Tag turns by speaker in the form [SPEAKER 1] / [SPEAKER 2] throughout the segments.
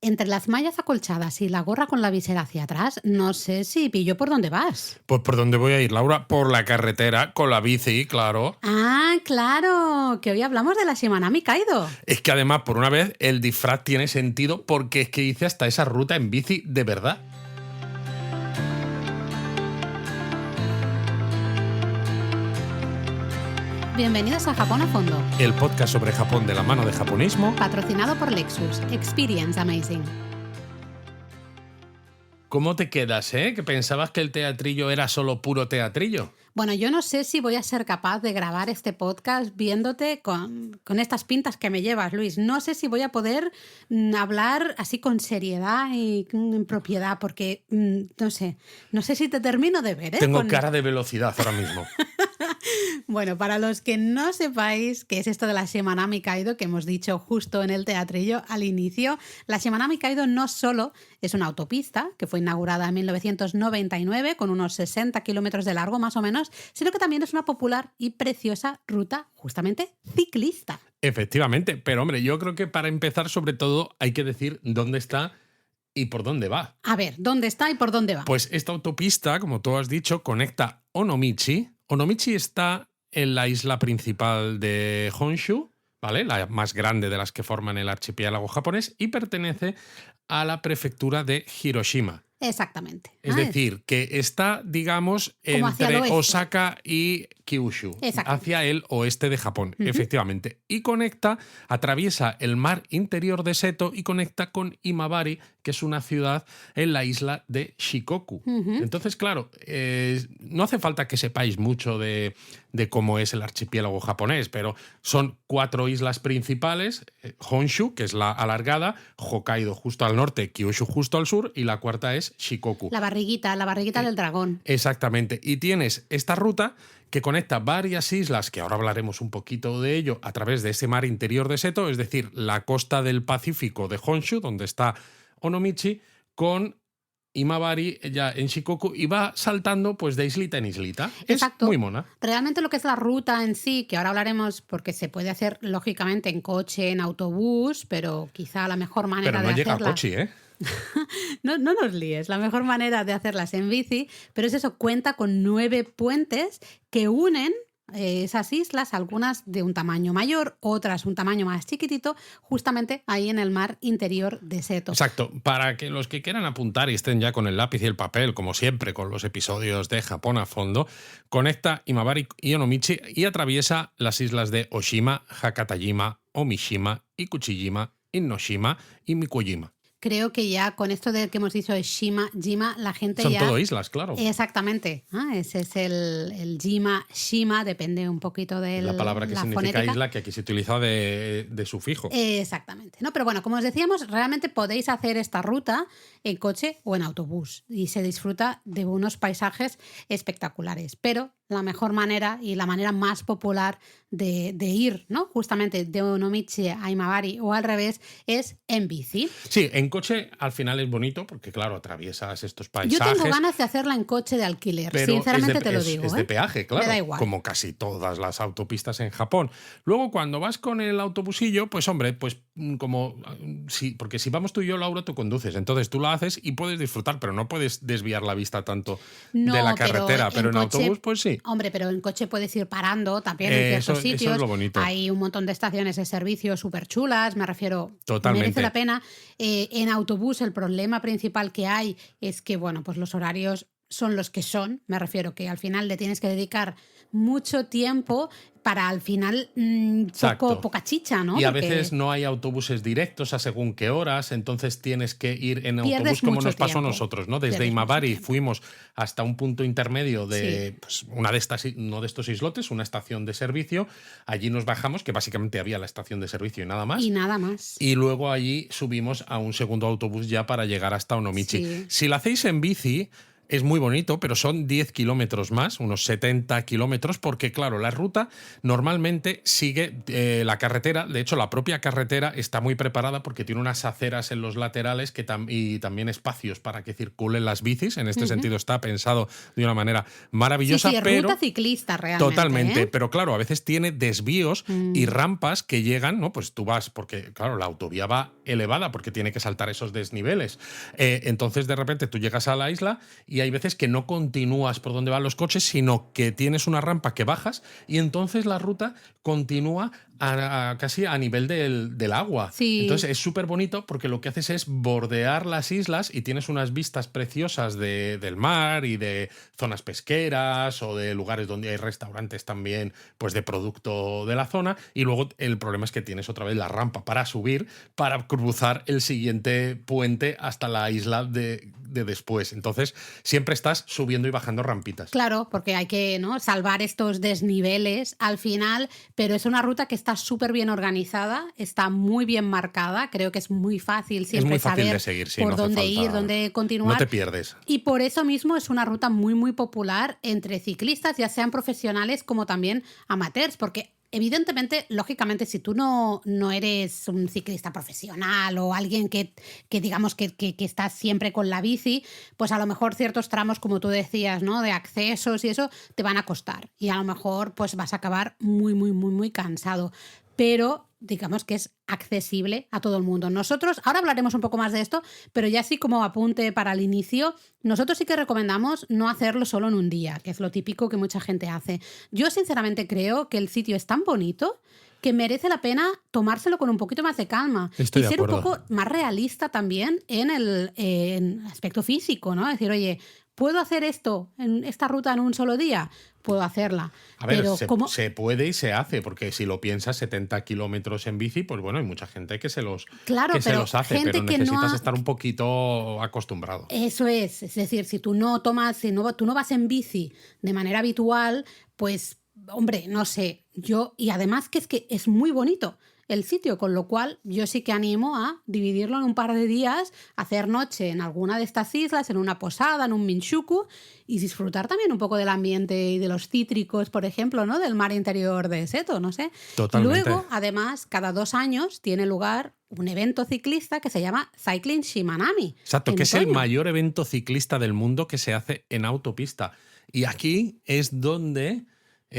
[SPEAKER 1] entre las mallas acolchadas y la gorra con la visera hacia atrás, no sé si pillo por dónde vas.
[SPEAKER 2] Pues ¿por dónde voy a ir, Laura? Por la carretera, con la bici, claro.
[SPEAKER 1] Ah, claro, que hoy hablamos de la Shimanami Kaido.
[SPEAKER 2] Es que además, por una vez, el disfraz tiene sentido porque es que hice hasta esa ruta en bici de verdad.
[SPEAKER 1] Bienvenidos a Japón a Fondo,
[SPEAKER 2] El podcast sobre Japón de la mano de Japonismo.
[SPEAKER 1] patrocinado por Lexus. Experience Amazing.
[SPEAKER 2] ¿Cómo te quedas, Que pensabas que el teatrillo era solo puro teatrillo.
[SPEAKER 1] Bueno, yo no sé si voy a ser capaz de grabar este podcast viéndote con estas pintas que me llevas, Luis. No sé si voy a poder hablar así con seriedad y en propiedad, porque no sé si te termino de ver, ¿eh?
[SPEAKER 2] Tengo cara de velocidad ahora mismo.
[SPEAKER 1] Bueno, para los que no sepáis qué es esto de la Shimanami Kaido, que hemos dicho justo en el teatrillo al inicio, la Shimanami Kaido no solo es una autopista que fue inaugurada en 1999 con unos 60 kilómetros de largo más o menos, sino que también es una popular y preciosa ruta justamente ciclista.
[SPEAKER 2] Efectivamente, pero hombre, yo creo que para empezar sobre todo hay que decir dónde está y por dónde va.
[SPEAKER 1] A ver, ¿dónde está y por dónde va?
[SPEAKER 2] Pues esta autopista, como tú has dicho, conecta Onomichi. Onomichi está en la isla principal de Honshu, ¿vale? La más grande de las que forman el archipiélago japonés, y pertenece a la prefectura de Hiroshima.
[SPEAKER 1] Exactamente.
[SPEAKER 2] Es decir, que está, digamos,
[SPEAKER 1] como hacia el
[SPEAKER 2] entre
[SPEAKER 1] oeste.
[SPEAKER 2] Osaka y Kyushu,
[SPEAKER 1] Exacto.
[SPEAKER 2] hacia el oeste de Japón, efectivamente. Y atraviesa el mar interior de Seto y conecta con Imabari, que es una ciudad en la isla de Shikoku. Entonces, claro, no hace falta que sepáis mucho de cómo es el archipiélago japonés, pero son 4 islas principales: Honshu, que es la alargada, Hokkaido justo al norte, Kyushu justo al sur, y la cuarta es Shikoku.
[SPEAKER 1] La barriguita del dragón.
[SPEAKER 2] Exactamente. Y tienes esta ruta que conecta varias islas, que ahora hablaremos un poquito de ello, a través de ese mar interior de Seto, es decir, la costa del Pacífico de Honshu, donde está Onomichi, con Imabari ya en Shikoku, y va saltando pues de islita en islita.
[SPEAKER 1] Exacto.
[SPEAKER 2] Es muy mona.
[SPEAKER 1] Realmente lo que es la ruta en sí, que ahora hablaremos porque se puede hacer lógicamente en coche, en autobús, pero quizá la mejor manera
[SPEAKER 2] Pero no
[SPEAKER 1] de
[SPEAKER 2] llega a
[SPEAKER 1] hacerla...
[SPEAKER 2] coche,
[SPEAKER 1] No nos líes, la mejor manera de hacerlas en bici, pero es eso, cuenta con 9 puentes que unen esas islas, algunas de un tamaño mayor, otras un tamaño más chiquitito, justamente ahí en el mar interior de Seto.
[SPEAKER 2] Exacto. Para que los que quieran apuntar y estén ya con el lápiz y el papel, como siempre con los episodios de Japón a fondo, conecta Imabari y Onomichi y atraviesa las islas de Oshima, Hakatajima, Omishima, Ikuchijima, Innoshima y Mikojima.
[SPEAKER 1] Creo que ya con esto de que hemos dicho de Shima, Jima, la gente
[SPEAKER 2] Son
[SPEAKER 1] ya...
[SPEAKER 2] todo islas, claro.
[SPEAKER 1] Exactamente. Ese es el Jima, Shima, depende un poquito de
[SPEAKER 2] La palabra que significa
[SPEAKER 1] fonética.
[SPEAKER 2] isla, que aquí se utiliza de sufijo.
[SPEAKER 1] Exactamente. ¿No? Pero bueno, como os decíamos, realmente podéis hacer esta ruta en coche o en autobús y se disfruta de unos paisajes espectaculares. Pero la mejor manera y la manera más popular de ir, ¿no? Justamente de Onomichi a Imabari o al revés, es en bici.
[SPEAKER 2] Sí, en coche al final es bonito porque, claro, atraviesas estos paisajes.
[SPEAKER 1] Yo tengo ganas de hacerla en coche de alquiler,
[SPEAKER 2] pero
[SPEAKER 1] sinceramente te lo digo.
[SPEAKER 2] Es de peaje, claro,
[SPEAKER 1] me da igual.
[SPEAKER 2] como casi todas las autopistas en Japón. Luego, cuando vas con el autobusillo, pues hombre, pues como... sí, porque si vamos tú y yo, Laura, tú conduces, entonces tú la haces y puedes disfrutar, pero no puedes desviar la vista tanto de la carretera. Pero en
[SPEAKER 1] coche,
[SPEAKER 2] autobús, pues sí.
[SPEAKER 1] Hombre, pero en coche puedes ir parando también en ciertos sitios.
[SPEAKER 2] Eso es lo bonito.
[SPEAKER 1] Hay un montón de estaciones de servicio súper chulas, me refiero,
[SPEAKER 2] Totalmente.
[SPEAKER 1] merece la pena. En autobús el problema principal que hay es que, bueno, pues los horarios son los que son, me refiero que al final le tienes que dedicar mucho tiempo para al final poca chicha, ¿no?
[SPEAKER 2] Y a veces no hay autobuses directos a según qué horas, entonces tienes que ir en autobús como nos pasó a nosotros, ¿no? Desde Imabari fuimos hasta un punto intermedio de pues, uno de estos islotes, una estación de servicio. Allí nos bajamos, que básicamente había la estación de servicio y nada más.
[SPEAKER 1] Y nada más.
[SPEAKER 2] Y luego allí subimos a un segundo autobús ya para llegar hasta Onomichi.
[SPEAKER 1] Sí.
[SPEAKER 2] Si lo hacéis en bici, es muy bonito, pero son 10 kilómetros más, unos 70 kilómetros, porque claro, la ruta normalmente sigue la carretera. De hecho, la propia carretera está muy preparada porque tiene unas aceras en los laterales y también espacios para que circulen las bicis. En este sentido está pensado de una manera maravillosa.
[SPEAKER 1] Sí, es
[SPEAKER 2] pero
[SPEAKER 1] ruta ciclista realmente.
[SPEAKER 2] Totalmente,
[SPEAKER 1] ¿eh?
[SPEAKER 2] pero claro, a veces tiene desvíos y rampas que llegan, ¿no? Pues tú vas, porque claro, la autovía va elevada porque tiene que saltar esos desniveles. Entonces, de repente, tú llegas a la isla y hay veces que no continúas por donde van los coches, sino que tienes una rampa que bajas y entonces la ruta continúa casi a nivel del agua.
[SPEAKER 1] Sí.
[SPEAKER 2] Entonces es súper bonito porque lo que haces es bordear las islas y tienes unas vistas preciosas del mar y de zonas pesqueras o de lugares donde hay restaurantes también, pues de producto de la zona. Y luego el problema es que tienes otra vez la rampa para subir, para cruzar el siguiente puente hasta la isla de después. Entonces siempre estás subiendo y bajando rampitas.
[SPEAKER 1] Claro, porque hay que, ¿no?, salvar estos desniveles al final, pero es una ruta que está súper bien organizada, está muy bien marcada, creo que es muy fácil siempre
[SPEAKER 2] es muy fácil
[SPEAKER 1] saber
[SPEAKER 2] de seguir, sí,
[SPEAKER 1] por
[SPEAKER 2] no hace
[SPEAKER 1] dónde
[SPEAKER 2] falta,
[SPEAKER 1] ir, dónde continuar.
[SPEAKER 2] No te pierdes.
[SPEAKER 1] Y por eso mismo es una ruta muy, muy popular entre ciclistas, ya sean profesionales como también amateurs, porque evidentemente, lógicamente, si tú no eres un ciclista profesional o alguien que digamos que está siempre con la bici, pues a lo mejor ciertos tramos, como tú decías, ¿no?, de accesos y eso, te van a costar. Y a lo mejor pues vas a acabar muy, muy, muy, muy cansado. Pero digamos que es accesible a todo el mundo. Nosotros, ahora hablaremos un poco más de esto, pero ya así como apunte para el inicio, nosotros sí que recomendamos no hacerlo solo en un día, que es lo típico que mucha gente hace. Yo sinceramente creo que el sitio es tan bonito que merece la pena tomárselo con un poquito más de calma.
[SPEAKER 2] Estoy
[SPEAKER 1] y
[SPEAKER 2] de
[SPEAKER 1] ser
[SPEAKER 2] acuerdo.
[SPEAKER 1] un poco más realista también en el aspecto físico, ¿no? Decir, oye, ¿puedo hacer esta ruta en un solo día? Puedo hacerla.
[SPEAKER 2] A ver,
[SPEAKER 1] pero
[SPEAKER 2] se puede y se hace, porque si lo piensas, 70 kilómetros en bici, pues bueno, hay mucha gente que se los,
[SPEAKER 1] claro,
[SPEAKER 2] que se
[SPEAKER 1] pero
[SPEAKER 2] los hace,
[SPEAKER 1] gente
[SPEAKER 2] pero
[SPEAKER 1] que
[SPEAKER 2] necesitas
[SPEAKER 1] no
[SPEAKER 2] estar un poquito acostumbrado.
[SPEAKER 1] Eso es decir, si tú no tú no vas en bici de manera habitual, pues, hombre, no sé, y además que es muy bonito el sitio, con lo cual yo sí que animo a dividirlo en un par de días, hacer noche en alguna de estas islas, en una posada, en un Minshuku, y disfrutar también un poco del ambiente y de los cítricos, por ejemplo, ¿no?, del mar interior de Seto, no sé.
[SPEAKER 2] Totalmente.
[SPEAKER 1] Luego, además, cada 2 años tiene lugar un evento ciclista que se llama Cycling Shimanami.
[SPEAKER 2] Exacto, que es el
[SPEAKER 1] otoño.
[SPEAKER 2] mayor evento ciclista del mundo que se hace en autopista. Y aquí es donde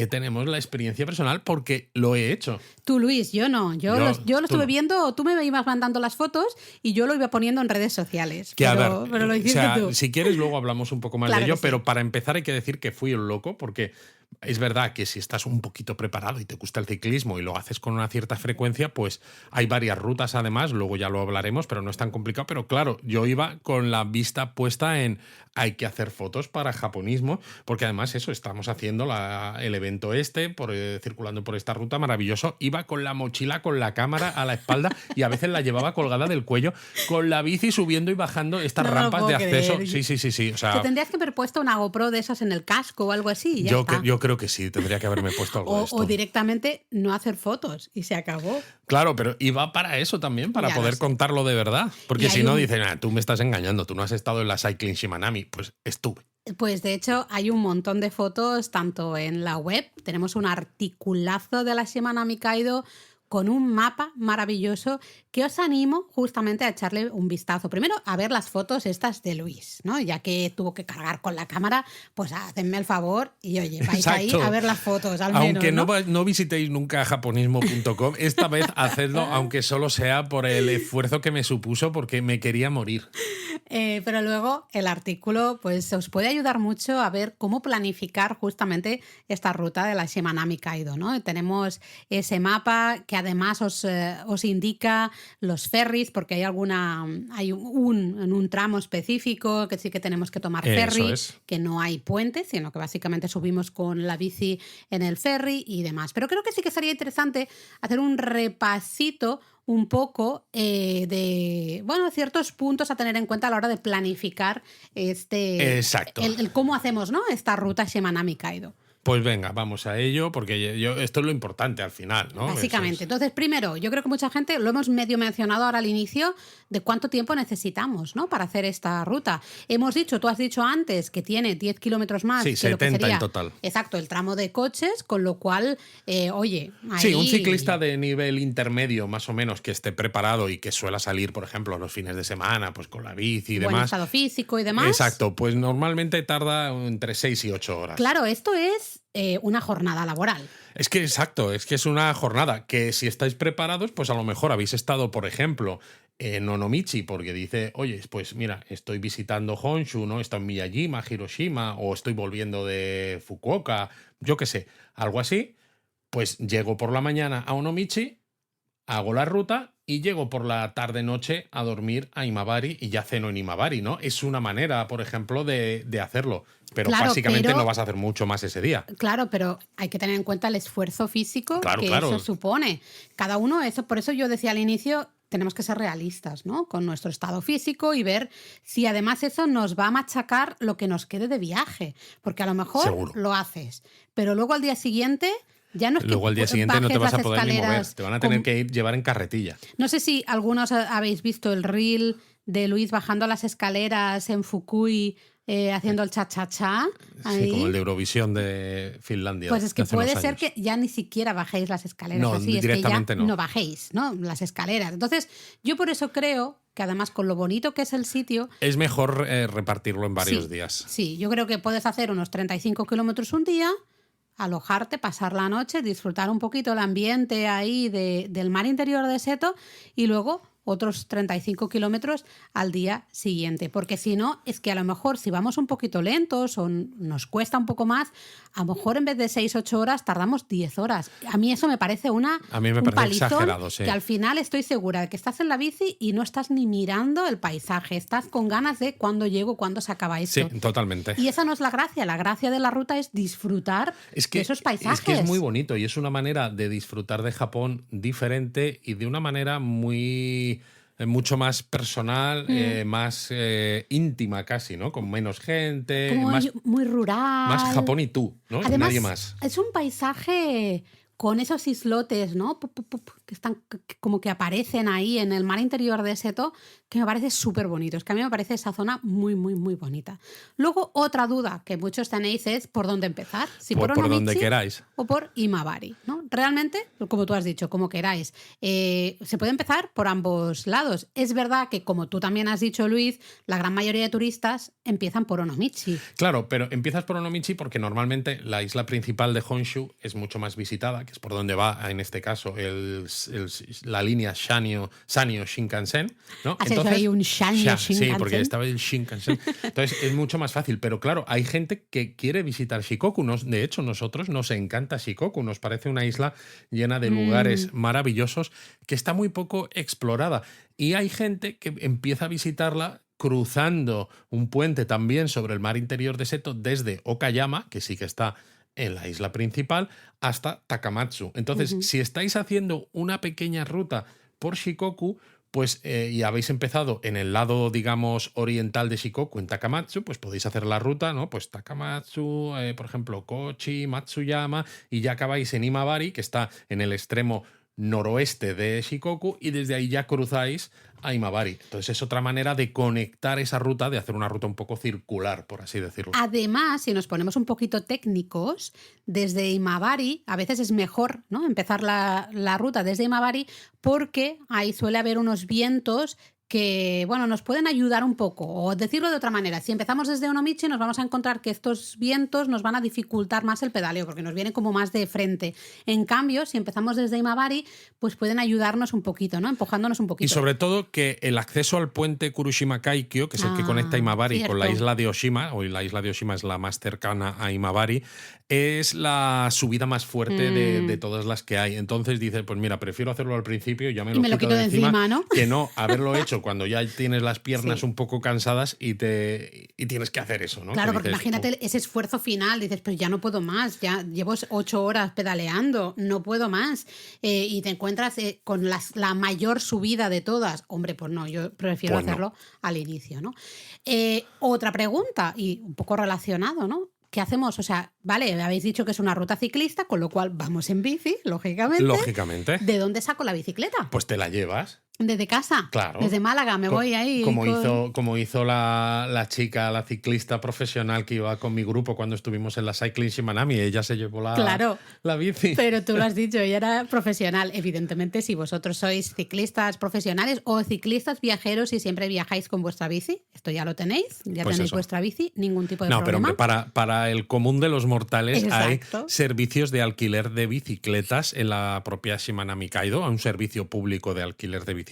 [SPEAKER 2] tenemos la experiencia personal porque lo he hecho.
[SPEAKER 1] Tú, Luis, yo no. Yo lo
[SPEAKER 2] tú
[SPEAKER 1] estuve
[SPEAKER 2] no.
[SPEAKER 1] viendo, tú me ibas mandando las fotos y yo lo iba poniendo en redes sociales.
[SPEAKER 2] Que
[SPEAKER 1] pero lo hiciste tú.
[SPEAKER 2] Si quieres, luego hablamos un poco más
[SPEAKER 1] Claro
[SPEAKER 2] de ello,
[SPEAKER 1] que sí.
[SPEAKER 2] pero para empezar hay que decir que fui un loco, porque es verdad que si estás un poquito preparado y te gusta el ciclismo y lo haces con una cierta frecuencia, pues hay varias rutas además, luego ya lo hablaremos, pero no es tan complicado. Pero claro, yo iba con la vista puesta en hay que hacer fotos para japonismo, porque además eso, estamos haciendo el evento circulando por esta ruta, maravilloso. Iba con la mochila, con la cámara a la espalda y a veces la llevaba colgada del cuello, con la bici subiendo y bajando estas
[SPEAKER 1] No me lo
[SPEAKER 2] rampas
[SPEAKER 1] puedo
[SPEAKER 2] de acceso.
[SPEAKER 1] creer.
[SPEAKER 2] Sí. O sea,
[SPEAKER 1] Te tendrías que haber puesto una GoPro de esas en el casco o algo así. Y ya está.
[SPEAKER 2] yo creo que sí, tendría que haberme puesto algo de esto.
[SPEAKER 1] O directamente no hacer fotos y se acabó.
[SPEAKER 2] Claro, pero iba para eso también, para
[SPEAKER 1] Ya
[SPEAKER 2] poder
[SPEAKER 1] lo sé.
[SPEAKER 2] contarlo de verdad. Porque
[SPEAKER 1] Y
[SPEAKER 2] si
[SPEAKER 1] hay
[SPEAKER 2] no,
[SPEAKER 1] un-
[SPEAKER 2] dicen, tú me estás engañando, tú no has estado en la Cycling Shimanami. Pues estuve.
[SPEAKER 1] Pues de hecho hay un montón de fotos tanto en la web, tenemos un articulazo de la Shimanami Kaido con un mapa maravilloso que os animo justamente a echarle un vistazo. Primero a ver las fotos estas de Luis, ¿no? Ya que tuvo que cargar con la cámara, pues hacedme el favor y oye, vais ahí
[SPEAKER 2] Exacto.
[SPEAKER 1] a ver las fotos al
[SPEAKER 2] Aunque
[SPEAKER 1] menos, ¿no?
[SPEAKER 2] no visitéis nunca japonismo.com, esta vez hacedlo, aunque solo sea por el esfuerzo que me supuso, porque me quería morir.
[SPEAKER 1] Pero luego el artículo pues os puede ayudar mucho a ver cómo planificar justamente esta ruta de la Shimanami Kaido, ¿no? Tenemos ese mapa que además os indica los ferries, porque hay en un tramo específico que sí que tenemos que tomar ferry, que no hay puentes, sino que básicamente subimos con la bici en el ferry y demás. Pero creo que sí que sería interesante hacer un repasito un poco de ciertos puntos a tener en cuenta a la hora de planificar
[SPEAKER 2] Exacto.
[SPEAKER 1] el cómo hacemos, ¿no?, esta ruta Shimanami Kaido.
[SPEAKER 2] Pues venga, vamos a ello, porque esto es lo importante al final, ¿no?
[SPEAKER 1] Básicamente. Entonces, primero, yo creo que mucha gente, lo hemos medio mencionado ahora al inicio, de cuánto tiempo necesitamos, ¿no?, para hacer esta ruta. Hemos dicho, tú has dicho antes que tiene 10 kilómetros más
[SPEAKER 2] Sí,
[SPEAKER 1] que
[SPEAKER 2] 70
[SPEAKER 1] lo que sería,
[SPEAKER 2] en total.
[SPEAKER 1] exacto, el tramo de coches, con lo cual, oye, ahí...
[SPEAKER 2] Sí, un ciclista de nivel intermedio, más o menos, que esté preparado y que suela salir, por ejemplo, los fines de semana, pues con la bici y
[SPEAKER 1] buen
[SPEAKER 2] demás.
[SPEAKER 1] estado físico y demás.
[SPEAKER 2] Exacto, pues normalmente tarda entre 6 y 8 horas.
[SPEAKER 1] Claro, esto es una jornada laboral.
[SPEAKER 2] Es que exacto, es que es una jornada que si estáis preparados, pues a lo mejor habéis estado, por ejemplo, en Onomichi, porque dice, oye, pues mira, estoy visitando Honshu, ¿no? Estoy en Miyajima, Hiroshima, o estoy volviendo de Fukuoka, yo qué sé, algo así. Pues llego por la mañana a Onomichi, hago la ruta y llego por la tarde-noche a dormir a Imabari y ya ceno en Imabari, ¿no? Es una manera, por ejemplo, de hacerlo. Pero
[SPEAKER 1] Claro,
[SPEAKER 2] básicamente no vas a hacer mucho más ese día.
[SPEAKER 1] Claro, pero hay que tener en cuenta el esfuerzo físico que
[SPEAKER 2] Claro.
[SPEAKER 1] eso supone. Cada uno, eso, por eso yo decía al inicio, tenemos que ser realistas, ¿no?, con nuestro estado físico y ver si además eso nos va a machacar lo que nos quede de viaje. Porque a lo mejor
[SPEAKER 2] Seguro.
[SPEAKER 1] lo haces, pero luego al día siguiente ya no es que
[SPEAKER 2] Luego al día siguiente no te
[SPEAKER 1] bajes
[SPEAKER 2] vas a
[SPEAKER 1] las
[SPEAKER 2] poder ni mover.
[SPEAKER 1] escaleras
[SPEAKER 2] Te van a tener que llevar en carretilla.
[SPEAKER 1] No sé si algunos habéis visto el reel de Luis bajando las escaleras en Fukui haciendo el cha-cha-cha.
[SPEAKER 2] Sí, como el de Eurovisión de Finlandia.
[SPEAKER 1] Pues es que
[SPEAKER 2] hace
[SPEAKER 1] puede
[SPEAKER 2] unos
[SPEAKER 1] ser
[SPEAKER 2] años.
[SPEAKER 1] que ya ni siquiera bajéis las escaleras
[SPEAKER 2] No,
[SPEAKER 1] así,
[SPEAKER 2] directamente
[SPEAKER 1] es que ya
[SPEAKER 2] no.
[SPEAKER 1] no bajéis, ¿no?, las escaleras. Entonces, yo por eso creo que además con lo bonito que es el sitio...
[SPEAKER 2] Es mejor repartirlo en varios días.
[SPEAKER 1] Sí, yo creo que puedes hacer unos 35 kilómetros un día, alojarte, pasar la noche, disfrutar un poquito el ambiente ahí del mar interior de Seto y luego otros 35 kilómetros al día siguiente. Porque si no, es que a lo mejor si vamos un poquito lentos o nos cuesta un poco más, a lo mejor en vez de 6-8 horas tardamos 10 horas. A mí eso me parece un
[SPEAKER 2] parece
[SPEAKER 1] palizón
[SPEAKER 2] exagerado, sí.
[SPEAKER 1] que al final estoy segura de que estás en la bici y no estás ni mirando el paisaje, estás con ganas de cuándo llego, cuándo se acaba esto.
[SPEAKER 2] Sí, totalmente.
[SPEAKER 1] Y esa no es la gracia de la ruta es disfrutar de esos paisajes.
[SPEAKER 2] Es que es muy bonito y es una manera de disfrutar de Japón diferente y de una manera mucho más personal, más íntima casi, ¿no? Con menos gente,
[SPEAKER 1] como muy rural.
[SPEAKER 2] Más Japón y tú, ¿no?
[SPEAKER 1] Además,
[SPEAKER 2] nadie más.
[SPEAKER 1] Es un paisaje con esos islotes, ¿no?, que están como que aparecen ahí en el mar interior de Seto, que me parece súper bonito. Es que a mí me parece esa zona muy, muy, muy bonita. Luego, otra duda que muchos tenéis es por dónde empezar. Si por
[SPEAKER 2] donde
[SPEAKER 1] Onomichi
[SPEAKER 2] queráis.
[SPEAKER 1] o por Imabari, ¿no? Realmente, como tú has dicho, como queráis. Se puede empezar por ambos lados. Es verdad que, como tú también has dicho, Luis, la gran mayoría de turistas empiezan por Onomichi.
[SPEAKER 2] Claro, pero empiezas por Onomichi porque normalmente la isla principal de Honshu es mucho más visitada, que es por donde va, en este caso, la línea Sanyo Shinkansen, ¿no?
[SPEAKER 1] Entonces, ahí un Sanyo Shinkansen.
[SPEAKER 2] Sí, porque estaba el Shinkansen. Entonces es mucho más fácil. Pero claro, hay gente que quiere visitar Shikoku. De hecho, nosotros nos encanta Shikoku. Nos parece una isla llena de lugares maravillosos que está muy poco explorada. Y hay gente que empieza a visitarla cruzando un puente también sobre el mar interior de Seto desde Okayama, que sí que está en la isla principal, hasta Takamatsu. Entonces, si estáis haciendo una pequeña ruta por Shikoku, pues y habéis empezado en el lado, digamos, oriental de Shikoku, en Takamatsu, pues podéis hacer la ruta, ¿no? Pues Takamatsu, por ejemplo, Kochi, Matsuyama, y ya acabáis en Imabari, que está en el extremo noroeste de Shikoku, y desde ahí ya cruzáis a Imabari. Entonces es otra manera de conectar esa ruta, de hacer una ruta un poco circular, por así decirlo.
[SPEAKER 1] Además, si nos ponemos un poquito técnicos, desde Imabari a veces es mejor, ¿no?, empezar la ruta desde Imabari porque ahí suele haber unos vientos que, bueno, nos pueden ayudar un poco. O decirlo de otra manera, si empezamos desde Onomichi nos vamos a encontrar que estos vientos nos van a dificultar más el pedaleo porque nos vienen como más de frente. En cambio, si empezamos desde Imabari, pues pueden ayudarnos un poquito, ¿no?, empujándonos un poquito.
[SPEAKER 2] Y sobre todo que el acceso al puente Kurushima-Kaikyo, que es el que conecta Imabari
[SPEAKER 1] cierto.
[SPEAKER 2] con la isla de Oshima, o la isla de Oshima es la más cercana a Imabari, es la subida más fuerte de todas las que hay. Entonces dices, pues mira, prefiero hacerlo al principio, ya me lo quito de encima,
[SPEAKER 1] ¿no?
[SPEAKER 2] Que no haberlo hecho cuando ya tienes las piernas un poco cansadas y tienes que hacer eso, ¿no?
[SPEAKER 1] Claro,
[SPEAKER 2] que
[SPEAKER 1] porque
[SPEAKER 2] dices,
[SPEAKER 1] imagínate ese esfuerzo final, dices, pues ya no puedo más, ya llevo 8 horas pedaleando, no puedo más, y te encuentras con la mayor subida de todas. Hombre, pues no, yo prefiero hacerlo al inicio, ¿no? Otra pregunta, y un poco relacionado, ¿no? ¿qué hacemos? O sea, vale, habéis dicho que es una ruta ciclista, con lo cual vamos en bici, lógicamente.
[SPEAKER 2] Lógicamente.
[SPEAKER 1] ¿De dónde saco la bicicleta?
[SPEAKER 2] Pues te la llevas.
[SPEAKER 1] ¿Desde casa?
[SPEAKER 2] Claro.
[SPEAKER 1] Desde Málaga, me voy ahí.
[SPEAKER 2] Como hizo la chica, la ciclista profesional que iba con mi grupo cuando estuvimos en la Cycling Shimanami. Ella se llevó la bici.
[SPEAKER 1] Pero tú lo has dicho, ella era profesional. Evidentemente, si vosotros sois ciclistas profesionales o ciclistas viajeros y siempre viajáis con vuestra bici, esto ya lo tenéis, ya
[SPEAKER 2] pues
[SPEAKER 1] tenéis
[SPEAKER 2] eso.
[SPEAKER 1] vuestra bici, ningún tipo de
[SPEAKER 2] No,
[SPEAKER 1] problema.
[SPEAKER 2] pero hombre, para el común de los mortales
[SPEAKER 1] Exacto.
[SPEAKER 2] hay servicios de alquiler de bicicletas en la propia Shimanami Kaido, un servicio público de alquiler de bicicletas,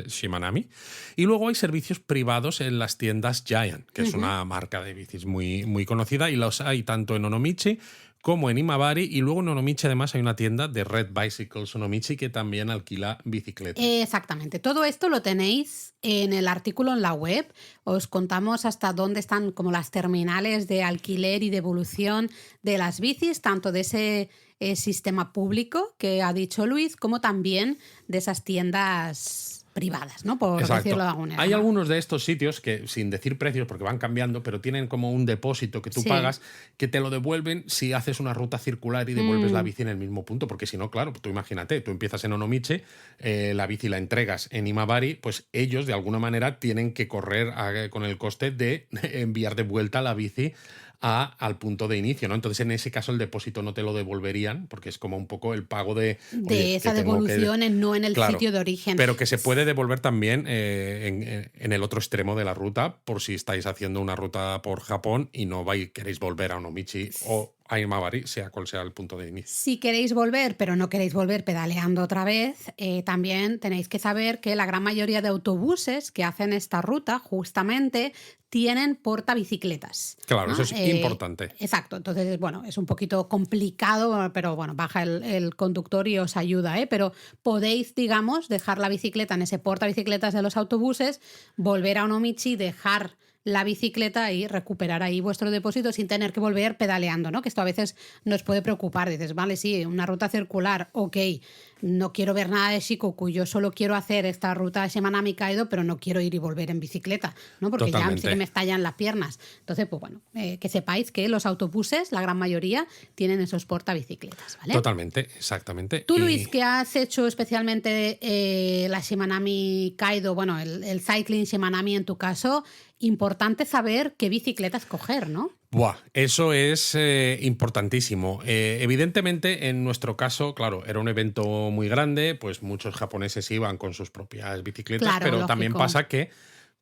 [SPEAKER 2] Shimanami, y luego hay servicios privados en las tiendas Giant, que es una marca de bicis muy, muy conocida, y los hay tanto en Onomichi como en Imabari, y luego en Onomichi además hay una tienda de Red Bicycles Onomichi que también alquila bicicletas.
[SPEAKER 1] Exactamente. Todo esto lo tenéis en el artículo en la web. Os contamos hasta dónde están como las terminales de alquiler y devolución de las bicis, tanto de ese sistema público que ha dicho Luis, como también de esas tiendas privadas, ¿no? Por
[SPEAKER 2] Exacto.
[SPEAKER 1] decirlo de alguna manera.
[SPEAKER 2] Hay algunos de estos sitios que, sin decir precios, porque van cambiando, pero tienen como un depósito que tú pagas, que te lo devuelven si haces una ruta circular y devuelves la bici en el mismo punto, porque si no, claro, tú imagínate, tú empiezas en Onomichi, la bici la entregas en Imabari, pues ellos de alguna manera tienen que correr con el coste de enviar de vuelta la bici al punto de inicio, ¿no? Entonces, en ese caso, el depósito no te lo devolverían, porque es como un poco el pago de
[SPEAKER 1] esa devolución, no en el sitio de origen.
[SPEAKER 2] Pero que se puede devolver también en el otro extremo de la ruta, por si estáis haciendo una ruta por Japón y no queréis volver a Onomichi o a Imabari, sea cual sea el punto de inicio.
[SPEAKER 1] Si queréis volver, pero no queréis volver pedaleando otra vez, también tenéis que saber que la gran mayoría de autobuses que hacen esta ruta justamente tienen portabicicletas.
[SPEAKER 2] Claro,
[SPEAKER 1] ¿no?
[SPEAKER 2] eso es importante.
[SPEAKER 1] Exacto, entonces, bueno, es un poquito complicado, pero bueno, baja el conductor y os ayuda, ¿eh? Pero podéis, digamos, dejar la bicicleta en ese portabicicletas de los autobuses, volver a Onomichi, dejar la bicicleta y recuperar ahí vuestro depósito sin tener que volver pedaleando, ¿no? Que esto a veces nos puede preocupar. Dices, vale, sí, una ruta circular, ok, no quiero ver nada de Shikoku, yo solo quiero hacer esta ruta de Shimanami Kaido, pero no quiero ir y volver en bicicleta, ¿no? Porque
[SPEAKER 2] Totalmente.
[SPEAKER 1] ya sí que me estallan las piernas. Entonces, pues bueno, que sepáis que los autobuses, la gran mayoría, tienen esos portabicicletas, ¿vale?
[SPEAKER 2] Totalmente, exactamente.
[SPEAKER 1] Tú, Luis, que has hecho especialmente la Shimanami Kaido, bueno, el Cycling Shimanami en tu caso, importante saber qué bicicleta escoger, ¿no?
[SPEAKER 2] Buah, eso es importantísimo. Evidentemente, en nuestro caso, claro, era un evento muy grande, pues muchos japoneses iban con sus propias bicicletas,
[SPEAKER 1] Claro,
[SPEAKER 2] pero
[SPEAKER 1] lógico.
[SPEAKER 2] también pasa que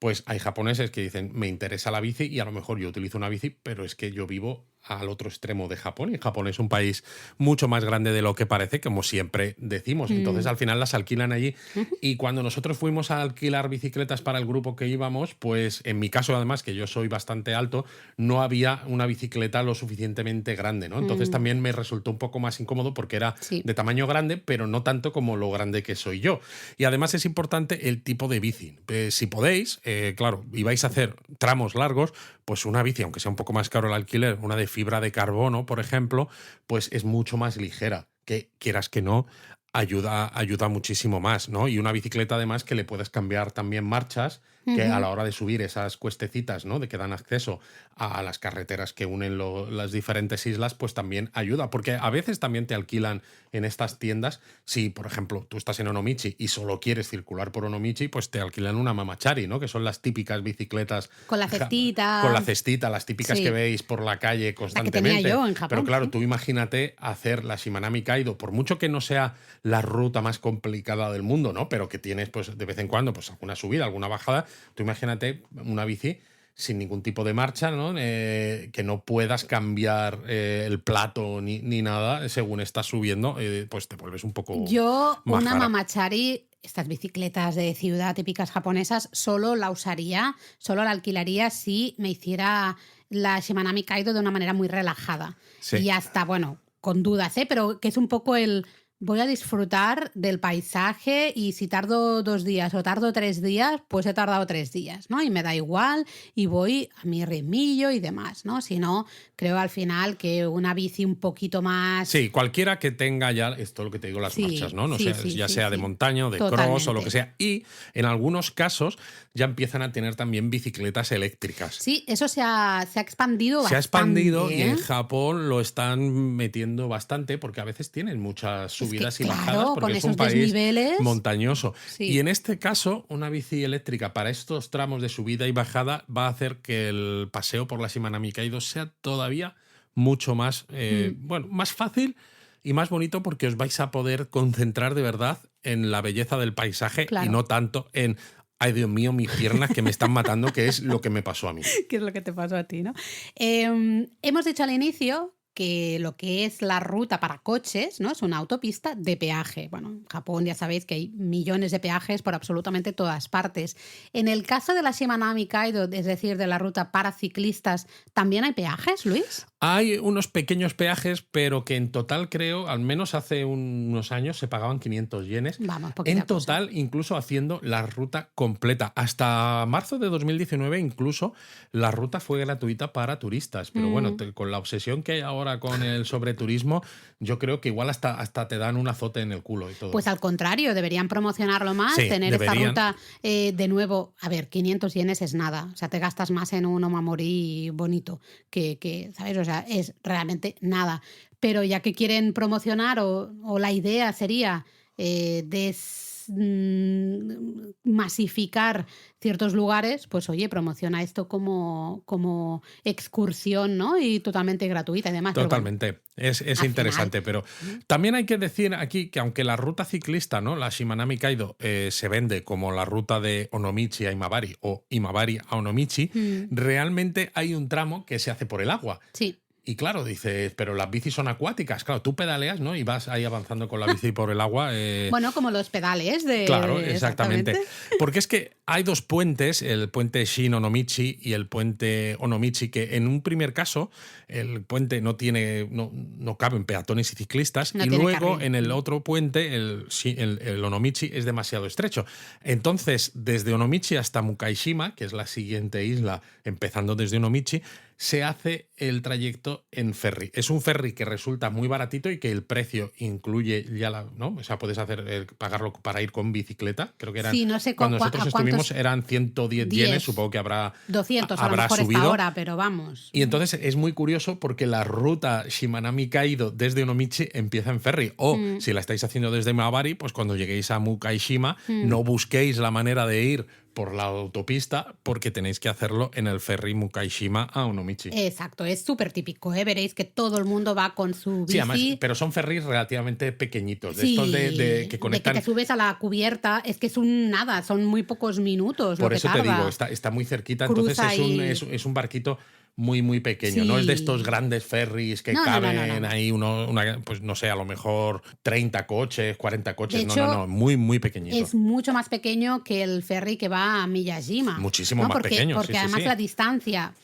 [SPEAKER 2] pues hay japoneses que dicen, me interesa la bici y a lo mejor yo utilizo una bici, pero es que yo vivo al otro extremo de Japón y Japón es un país mucho más grande de lo que parece, como siempre decimos. Entonces al final las alquilan allí y cuando nosotros fuimos a alquilar bicicletas para el grupo que íbamos, pues en mi caso además, que yo soy bastante alto, no había una bicicleta lo suficientemente grande, ¿no? Entonces también me resultó un poco más incómodo porque era de tamaño grande, pero no tanto como lo grande que soy yo. Y además es importante el tipo de bici. Si podéis, claro, y vais a hacer tramos largos, pues una bici, aunque sea un poco más caro el alquiler, una de fibra de carbono, por ejemplo, pues es mucho más ligera, que quieras que no, ayuda muchísimo más, ¿no? Y una bicicleta además que le puedes cambiar también marchas, que a la hora de subir esas cuestecitas, ¿no? De que dan acceso a las carreteras que unen las diferentes islas, pues también ayuda, porque a veces también te alquilan en estas tiendas, si por ejemplo tú estás en Onomichi y solo quieres circular por Onomichi, pues te alquilan una mamachari, ¿no? Que son las típicas bicicletas
[SPEAKER 1] con la cestita.
[SPEAKER 2] Con la cestita, las típicas
[SPEAKER 1] Sí.
[SPEAKER 2] que veis por la calle constantemente.
[SPEAKER 1] La que tenía yo en Japón.
[SPEAKER 2] Pero claro,
[SPEAKER 1] sí.
[SPEAKER 2] tú imagínate hacer la Shimanami Kaido, por mucho que no sea la ruta más complicada del mundo, ¿no? Pero que tienes pues de vez en cuando pues alguna subida, alguna bajada, tú imagínate una bici sin ningún tipo de marcha, ¿no? Que no puedas cambiar el plato ni nada según estás subiendo, pues te vuelves un poco
[SPEAKER 1] Yo, una
[SPEAKER 2] majara.
[SPEAKER 1] mamachari, estas bicicletas de ciudad típicas japonesas, solo la alquilaría si me hiciera la Shimanami Kaido de una manera muy relajada.
[SPEAKER 2] Sí.
[SPEAKER 1] Y hasta, bueno, con dudas, pero que es un poco el voy a disfrutar del paisaje y si tardo 2 días o tardo 3 días, pues he tardado 3 días, ¿no? Y me da igual y voy a mi ritmillo y demás, ¿no? Si no, creo al final que una bici un poquito más...
[SPEAKER 2] Sí, cualquiera que tenga ya, esto es lo que te digo, las
[SPEAKER 1] Sí,
[SPEAKER 2] marchas, ¿no?
[SPEAKER 1] sí,
[SPEAKER 2] sea,
[SPEAKER 1] sí,
[SPEAKER 2] ya
[SPEAKER 1] sí,
[SPEAKER 2] sea de
[SPEAKER 1] sí.
[SPEAKER 2] montaña o de cross o lo
[SPEAKER 1] Totalmente.
[SPEAKER 2] que sea. Y en algunos casos ya empiezan a tener también bicicletas eléctricas.
[SPEAKER 1] Sí, eso se ha expandido
[SPEAKER 2] Se ha
[SPEAKER 1] bastante,
[SPEAKER 2] expandido y
[SPEAKER 1] ¿eh?
[SPEAKER 2] en Japón lo están metiendo bastante porque a veces tienen muchas
[SPEAKER 1] Es que,
[SPEAKER 2] subidas y
[SPEAKER 1] claro,
[SPEAKER 2] bajadas
[SPEAKER 1] con
[SPEAKER 2] porque es un
[SPEAKER 1] esos
[SPEAKER 2] país
[SPEAKER 1] desniveles,
[SPEAKER 2] montañoso.
[SPEAKER 1] sí.
[SPEAKER 2] Y en este caso, una bici eléctrica para estos tramos de subida y bajada va a hacer que el paseo por la Shimanami Kaido sea todavía mucho más, bueno, más fácil y más bonito porque os vais a poder concentrar de verdad en la belleza del paisaje y
[SPEAKER 1] Claro.
[SPEAKER 2] no tanto en, ay Dios mío, mis piernas que me están matando, que es lo que me pasó a mí.
[SPEAKER 1] ¿Qué es lo que te pasó a ti, no? Hemos dicho al inicio que lo que es la ruta para coches, ¿no? Es una autopista de peaje. Bueno, en Japón ya sabéis que hay millones de peajes por absolutamente todas partes. En el caso de la Shimanami Kaido, es decir, de la ruta para ciclistas, ¿también hay peajes, Luis?
[SPEAKER 2] Hay unos pequeños peajes, pero que en total creo, al menos hace unos años, se pagaban 500 yenes.
[SPEAKER 1] Vamos, poquita
[SPEAKER 2] En total,
[SPEAKER 1] cosa.
[SPEAKER 2] incluso haciendo la ruta completa. Hasta marzo de 2019, incluso, la ruta fue gratuita para turistas. Pero bueno, con la obsesión que hay ahora con el sobreturismo, yo creo que igual hasta te dan un azote en el culo y todo.
[SPEAKER 1] Pues al contrario, deberían promocionarlo más,
[SPEAKER 2] Sí,
[SPEAKER 1] tener
[SPEAKER 2] deberían.
[SPEAKER 1] esta ruta de nuevo. A ver, 500 yenes es nada. O sea, te gastas más en un omamori bonito que ¿sabes? O sea, es realmente nada. Pero ya que quieren promocionar o la idea sería masificar ciertos lugares, pues oye, promociona esto como excursión, ¿no? Y totalmente gratuita y demás.
[SPEAKER 2] Totalmente.
[SPEAKER 1] Pero
[SPEAKER 2] Es
[SPEAKER 1] al
[SPEAKER 2] interesante,
[SPEAKER 1] final,
[SPEAKER 2] pero también hay que decir aquí que aunque la ruta ciclista, ¿no? La Shimanami Kaido se vende como la ruta de Onomichi a Imabari o Imabari a Onomichi, realmente hay un tramo que se hace por el agua.
[SPEAKER 1] sí.
[SPEAKER 2] Y claro, dices, pero las bicis son acuáticas. Claro, tú pedaleas, ¿no? Y vas ahí avanzando con la bici por el agua.
[SPEAKER 1] Bueno, como los pedales
[SPEAKER 2] Claro, exactamente. Porque es que hay dos puentes, el puente Shin Onomichi y el puente Onomichi, que en un primer caso el puente no caben peatones y ciclistas,
[SPEAKER 1] No
[SPEAKER 2] y
[SPEAKER 1] tiene
[SPEAKER 2] luego
[SPEAKER 1] carril.
[SPEAKER 2] en el otro puente, el Onomichi, es demasiado estrecho. Entonces, desde Onomichi hasta Mukaishima, que es la siguiente isla, empezando desde Onomichi, se hace el trayecto en ferry. Es un ferry que resulta muy baratito y que el precio incluye ya ¿no? O sea, puedes pagarlo para ir con bicicleta. Creo que eran,
[SPEAKER 1] Sí, no sé
[SPEAKER 2] cuando nosotros estuvimos eran 110 yenes,
[SPEAKER 1] 10.
[SPEAKER 2] supongo que habrá
[SPEAKER 1] 200 a lo
[SPEAKER 2] habrá
[SPEAKER 1] mejor
[SPEAKER 2] subido.
[SPEAKER 1] esta hora, pero vamos.
[SPEAKER 2] Y entonces es muy curioso porque la ruta Shimanami Kaido desde Onomichi empieza en ferry. O si la estáis haciendo desde Imabari, pues cuando lleguéis a Mukaishima, no busquéis la manera de ir por la autopista porque tenéis que hacerlo en el ferry Mukaishima a Onomichi.
[SPEAKER 1] Exacto, es súper típico, ¿eh? Veréis que todo el mundo va con su bici.
[SPEAKER 2] Sí, además, pero son ferries relativamente pequeñitos, de
[SPEAKER 1] Sí,
[SPEAKER 2] estos que conectan.
[SPEAKER 1] de que te subes a la cubierta, es que es nada, son muy pocos minutos
[SPEAKER 2] Por
[SPEAKER 1] lo que
[SPEAKER 2] eso
[SPEAKER 1] tarda.
[SPEAKER 2] te digo, está muy cerquita,
[SPEAKER 1] Cruza
[SPEAKER 2] entonces es un barquito muy, muy pequeño.
[SPEAKER 1] Sí.
[SPEAKER 2] No es de estos grandes ferries que
[SPEAKER 1] No,
[SPEAKER 2] caben
[SPEAKER 1] no.
[SPEAKER 2] ahí, pues no sé, a lo mejor 30 coches, 40 coches.
[SPEAKER 1] De hecho,
[SPEAKER 2] Muy, muy pequeñito.
[SPEAKER 1] Es mucho más pequeño que el ferry que va a Miyajima.
[SPEAKER 2] Muchísimo
[SPEAKER 1] ¿no?
[SPEAKER 2] más
[SPEAKER 1] porque,
[SPEAKER 2] pequeño,
[SPEAKER 1] Porque
[SPEAKER 2] sí,
[SPEAKER 1] además
[SPEAKER 2] sí.
[SPEAKER 1] la distancia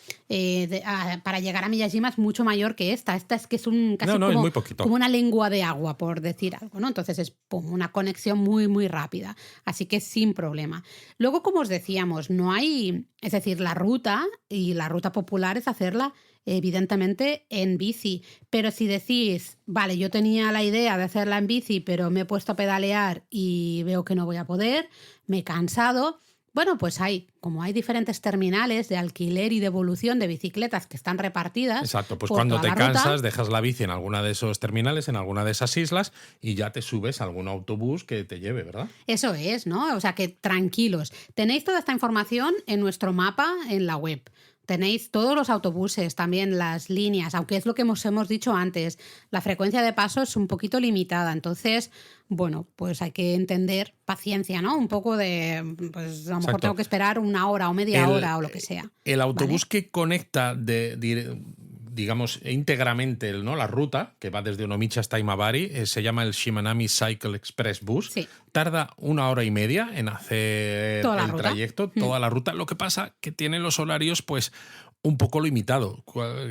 [SPEAKER 1] para llegar a Miyajima es mucho mayor que esta. Esta es que es casi
[SPEAKER 2] es
[SPEAKER 1] como,
[SPEAKER 2] muy poquito.
[SPEAKER 1] como una lengua de agua, por decir algo, ¿no? Entonces es una conexión muy, muy rápida. Así que sin problema. Luego, como os decíamos, no hay... Es decir, la ruta y la ruta popular es hacerla evidentemente en bici, pero si decís, vale, yo tenía la idea de hacerla en bici, pero me he puesto a pedalear y veo que no voy a poder, me he cansado, bueno, pues como hay diferentes terminales de alquiler y devolución de bicicletas que están repartidas.
[SPEAKER 2] Exacto, pues
[SPEAKER 1] por
[SPEAKER 2] cuando
[SPEAKER 1] toda
[SPEAKER 2] te
[SPEAKER 1] la ruta,
[SPEAKER 2] cansas, dejas la bici en alguna de esos terminales, en alguna de esas islas, y ya te subes a algún autobús que te lleve, ¿verdad?
[SPEAKER 1] Eso es, ¿no? O sea que tranquilos. Tenéis toda esta información en nuestro mapa en la web. Tenéis todos los autobuses, también las líneas, aunque es lo que hemos dicho antes, la frecuencia de paso es un poquito limitada, entonces, bueno, pues hay que entender paciencia, ¿no? Un poco de, pues a lo mejor
[SPEAKER 2] Exacto.
[SPEAKER 1] tengo que esperar una hora o media hora o lo que sea.
[SPEAKER 2] El autobús
[SPEAKER 1] ¿vale?
[SPEAKER 2] que conecta digamos, íntegramente la ruta, que va desde Onomichi hasta Imabari, se llama el Shimanami Cycle Express Bus.
[SPEAKER 1] Sí.
[SPEAKER 2] tarda 1 hora y media en hacer
[SPEAKER 1] Toda la
[SPEAKER 2] el
[SPEAKER 1] ruta.
[SPEAKER 2] trayecto, toda la ruta. Lo que pasa que tiene los horarios, pues, un poco limitado.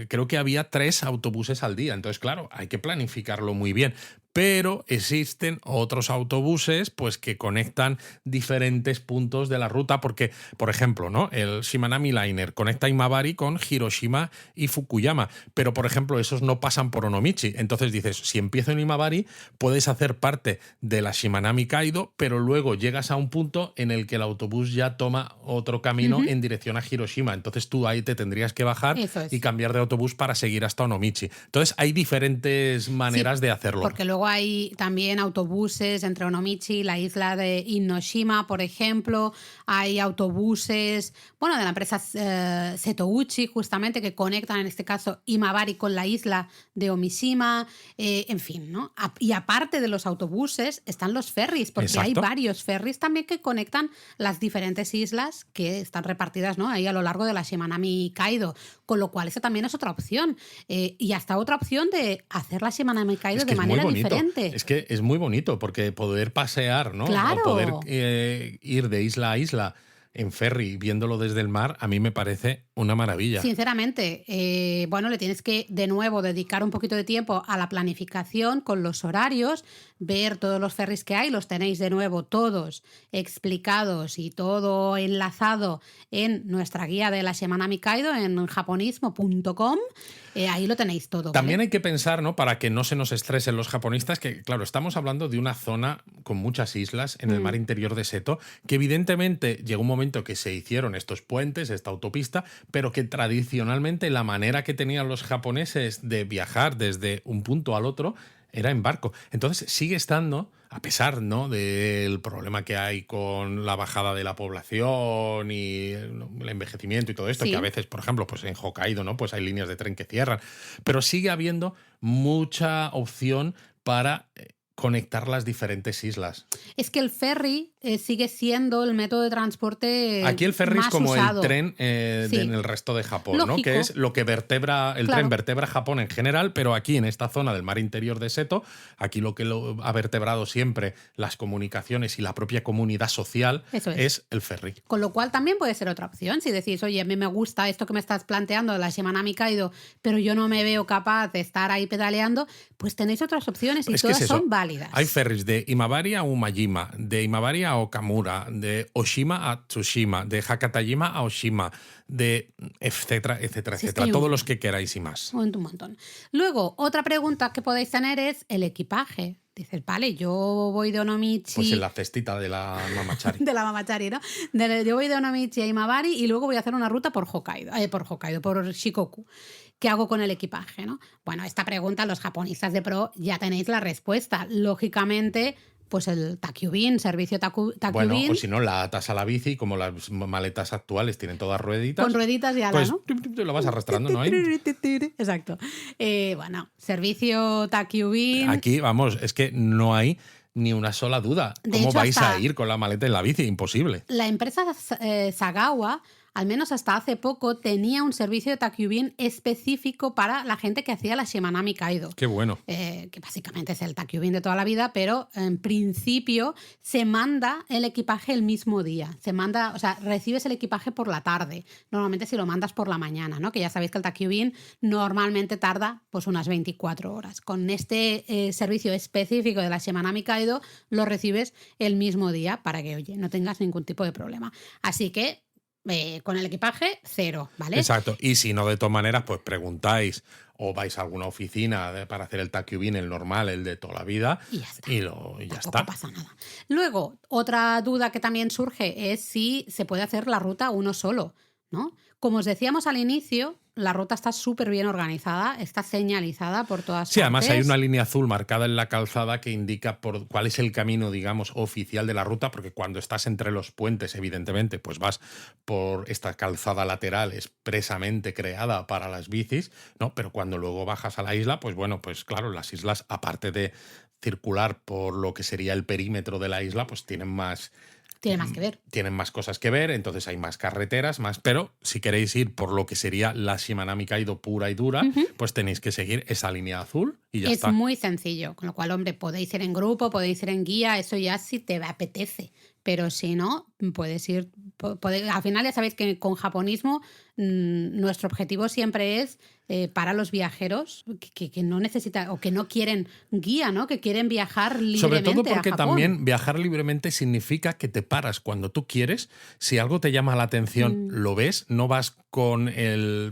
[SPEAKER 2] Creo que había 3 autobuses al día. Entonces, claro, hay que planificarlo muy bien. Pero existen otros autobuses, pues, que conectan diferentes puntos de la ruta, porque, por ejemplo, ¿no? El Shimanami Liner conecta Imabari con Hiroshima y Fukuyama, pero, por ejemplo, esos no pasan por Onomichi. Entonces dices, si empiezo en Imabari, puedes hacer parte de la Shimanami Kaido, pero luego llegas a un punto en el que el autobús ya toma otro camino en dirección a Hiroshima. Entonces tú ahí te tendrías que bajar
[SPEAKER 1] Eso es.
[SPEAKER 2] y cambiar de autobús para seguir hasta Onomichi. Entonces hay diferentes maneras de hacerlo.
[SPEAKER 1] Porque luego hay también autobuses entre Onomichi y la isla de Inoshima, por ejemplo. Hay autobuses, bueno, de la empresa Setouchi, justamente, que conectan, en este caso, Imabari con la isla de Omishima. En fin, ¿no? Y aparte de los autobuses, están los ferries, porque hay
[SPEAKER 2] Exacto.
[SPEAKER 1] varios ferries también que conectan las diferentes islas que están repartidas, ¿no? Ahí a lo largo de la Shimanami Kaido. Con lo cual, esa también es otra opción. Y hasta otra opción de hacer la Shimanami Kaido
[SPEAKER 2] Es que
[SPEAKER 1] de
[SPEAKER 2] es muy
[SPEAKER 1] manera
[SPEAKER 2] bonito.
[SPEAKER 1] diferente.
[SPEAKER 2] Es que es muy bonito porque poder pasear, ¿no?
[SPEAKER 1] Claro.
[SPEAKER 2] O poder ir de isla a isla en ferry viéndolo desde el mar, a mí me parece una maravilla.
[SPEAKER 1] Sinceramente, bueno, le tienes que de nuevo dedicar un poquito de tiempo a la planificación con los horarios, ver todos los ferries que hay, los tenéis de nuevo todos explicados y todo enlazado en nuestra guía de la Shimanami Kaido en japonismo.com. Ahí lo tenéis todo.
[SPEAKER 2] También
[SPEAKER 1] ¿vale?
[SPEAKER 2] hay que pensar, ¿no? Para que no se nos estresen los japonistas, que claro, estamos hablando de una zona con muchas islas en el mar interior de Seto, que evidentemente llegó un momento que se hicieron estos puentes, esta autopista, pero que tradicionalmente la manera que tenían los japoneses de viajar desde un punto al otro era en barco. Entonces sigue estando, a pesar, ¿no?, del problema que hay con la bajada de la población y el envejecimiento y todo esto,
[SPEAKER 1] Sí.
[SPEAKER 2] que a veces, por ejemplo, pues en Hokkaido, ¿no?, pues hay líneas de tren que cierran, pero sigue habiendo mucha opción para conectar las diferentes islas.
[SPEAKER 1] Es que el ferry sigue siendo el método de transporte
[SPEAKER 2] Aquí el ferry
[SPEAKER 1] más
[SPEAKER 2] es como
[SPEAKER 1] usado.
[SPEAKER 2] el tren
[SPEAKER 1] Sí.
[SPEAKER 2] en el resto de Japón, ¿no?
[SPEAKER 1] Lógico.
[SPEAKER 2] Que es lo que vertebra, el
[SPEAKER 1] Claro.
[SPEAKER 2] tren vertebra Japón en general, pero aquí en esta zona del mar interior de Seto, aquí lo que lo ha vertebrado siempre las comunicaciones y la propia comunidad social
[SPEAKER 1] Eso es.
[SPEAKER 2] el ferry.
[SPEAKER 1] Con lo cual también puede ser otra opción. Si decís, oye, a mí me gusta esto que me estás planteando de la Shimanami Kaido, pero yo no me veo capaz de estar ahí pedaleando, pues tenéis otras opciones y
[SPEAKER 2] Es que
[SPEAKER 1] todas
[SPEAKER 2] es eso.
[SPEAKER 1] son válidas.
[SPEAKER 2] Hay ferries de Imabari a Umajima, de Imabari a Okamura, de Oshima a Tsushima, de Hakatajima a Oshima, de etcétera, etcétera,
[SPEAKER 1] Sí, es que
[SPEAKER 2] etcétera.
[SPEAKER 1] hay un
[SPEAKER 2] Todos los
[SPEAKER 1] montón.
[SPEAKER 2] que queráis y más.
[SPEAKER 1] Un montón. Luego, otra pregunta que podéis tener es el equipaje. Dices, vale, yo voy de Onomichi...
[SPEAKER 2] Pues en la cestita de la mamachari.
[SPEAKER 1] de la Mamachari, ¿no? Yo voy de Onomichi a Imabari y luego voy a hacer una ruta por por Shikoku. ¿Qué hago con el equipaje, no? Bueno, esta pregunta los japonistas de pro ya tenéis la respuesta. Lógicamente, pues el Takyubin, servicio Takyubin,
[SPEAKER 2] Bueno, o si no, la atas a la bici, como las maletas actuales tienen todas rueditas.
[SPEAKER 1] con rueditas y ala,
[SPEAKER 2] Pues
[SPEAKER 1] ¿no?
[SPEAKER 2] lo vas arrastrando, ¿no? Ahí.
[SPEAKER 1] Exacto. Bueno, servicio Takyubin.
[SPEAKER 2] Aquí, vamos, es que no hay ni una sola duda.
[SPEAKER 1] De
[SPEAKER 2] ¿Cómo
[SPEAKER 1] hecho,
[SPEAKER 2] vais
[SPEAKER 1] hasta-
[SPEAKER 2] a ir con la maleta en la bici? Imposible.
[SPEAKER 1] La empresa Sagawa, al menos hasta hace poco, tenía un servicio de Takyubin específico para la gente que hacía la Shimanami Kaido.
[SPEAKER 2] Qué bueno.
[SPEAKER 1] Que básicamente es el Takyubin de toda la vida, pero en principio se manda el equipaje el mismo día. O sea, recibes el equipaje por la tarde. Normalmente si lo mandas por la mañana, ¿no? Que ya sabéis que el Takyubin normalmente tarda pues unas 24 horas. Con este servicio específico de la Shimanami Kaido lo recibes el mismo día para que, oye, no tengas ningún tipo de problema. Así que con el equipaje, cero, ¿vale?
[SPEAKER 2] Exacto. Y si no, de todas maneras, pues preguntáis o vais a alguna oficina para hacer el takyubin, el normal, el de toda la vida,
[SPEAKER 1] Y ya está.
[SPEAKER 2] y ya
[SPEAKER 1] Tampoco
[SPEAKER 2] está.
[SPEAKER 1] pasa nada. Luego, otra duda que también surge es si se puede hacer la ruta uno solo, ¿no? Como os decíamos al inicio, la ruta está súper bien organizada, está señalizada por todas
[SPEAKER 2] Sí, además hay
[SPEAKER 1] partes.
[SPEAKER 2] una línea azul marcada en la calzada que indica cuál es el camino, digamos, oficial de la ruta, porque cuando estás entre los puentes, evidentemente, pues vas por esta calzada lateral expresamente creada para las bicis, ¿no? Pero cuando luego bajas a la isla, pues bueno, pues claro, las islas, aparte de circular por lo que sería el perímetro de la isla, pues tienen más
[SPEAKER 1] Tiene más que ver.
[SPEAKER 2] Tienen más cosas que ver, entonces hay más carreteras, más. Pero si queréis ir por lo que sería la Shimanami Kaido pura y dura, pues tenéis que seguir esa línea azul y ya está.
[SPEAKER 1] Es muy sencillo, con lo cual, hombre, podéis ir en grupo, podéis ir en guía, eso ya si te apetece. Pero si no, puedes ir. Al final ya sabéis que con japonismo nuestro objetivo siempre es para los viajeros que no necesitan o que no quieren guía, ¿no? Que quieren viajar libremente.
[SPEAKER 2] Sobre todo porque
[SPEAKER 1] a Japón.
[SPEAKER 2] también viajar libremente significa que te paras cuando tú quieres. Si algo te llama la atención, lo ves, no vas con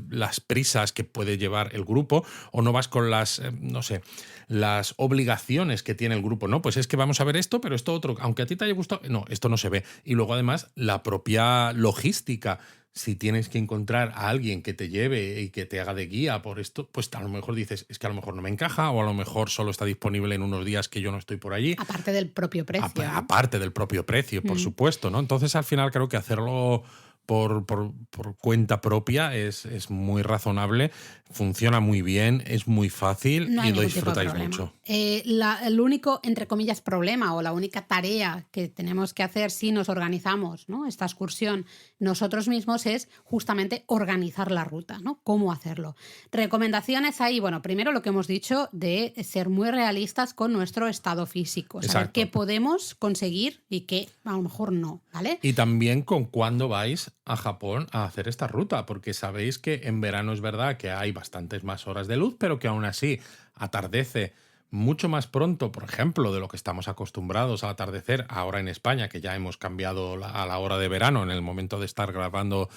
[SPEAKER 2] las prisas que puede llevar el grupo o no vas con las, no sé, las obligaciones que tiene el grupo. No, pues es que vamos a ver esto, pero esto otro, aunque a ti te haya gustado, no, esto no se ve. Y luego además la propia logística. Si tienes que encontrar a alguien que te lleve y que te haga de guía por esto, pues a lo mejor dices, es que a lo mejor no me encaja o a lo mejor solo está disponible en unos días que yo no estoy por allí.
[SPEAKER 1] Aparte del propio precio.
[SPEAKER 2] Aparte del propio precio, por supuesto, ¿no? Entonces al final creo que hacerlo por cuenta propia es muy razonable, funciona muy bien, es muy fácil y lo disfrutáis mucho.
[SPEAKER 1] El único, entre comillas, problema o la única tarea que tenemos que hacer si nos organizamos, ¿no? Esta excursión nosotros mismos es justamente organizar la ruta, ¿no? ¿Cómo hacerlo? Recomendaciones ahí, bueno, primero lo que hemos dicho de ser muy realistas con nuestro estado físico, saber qué podemos conseguir y qué a lo mejor no, ¿vale?
[SPEAKER 2] Y también con cuándo vais a Japón a hacer esta ruta, porque sabéis que en verano es verdad que hay bastantes más horas de luz, pero que aún así atardece mucho más pronto, por ejemplo, de lo que estamos acostumbrados al atardecer ahora en España, que ya hemos cambiado a la hora de verano en el momento de estar grabando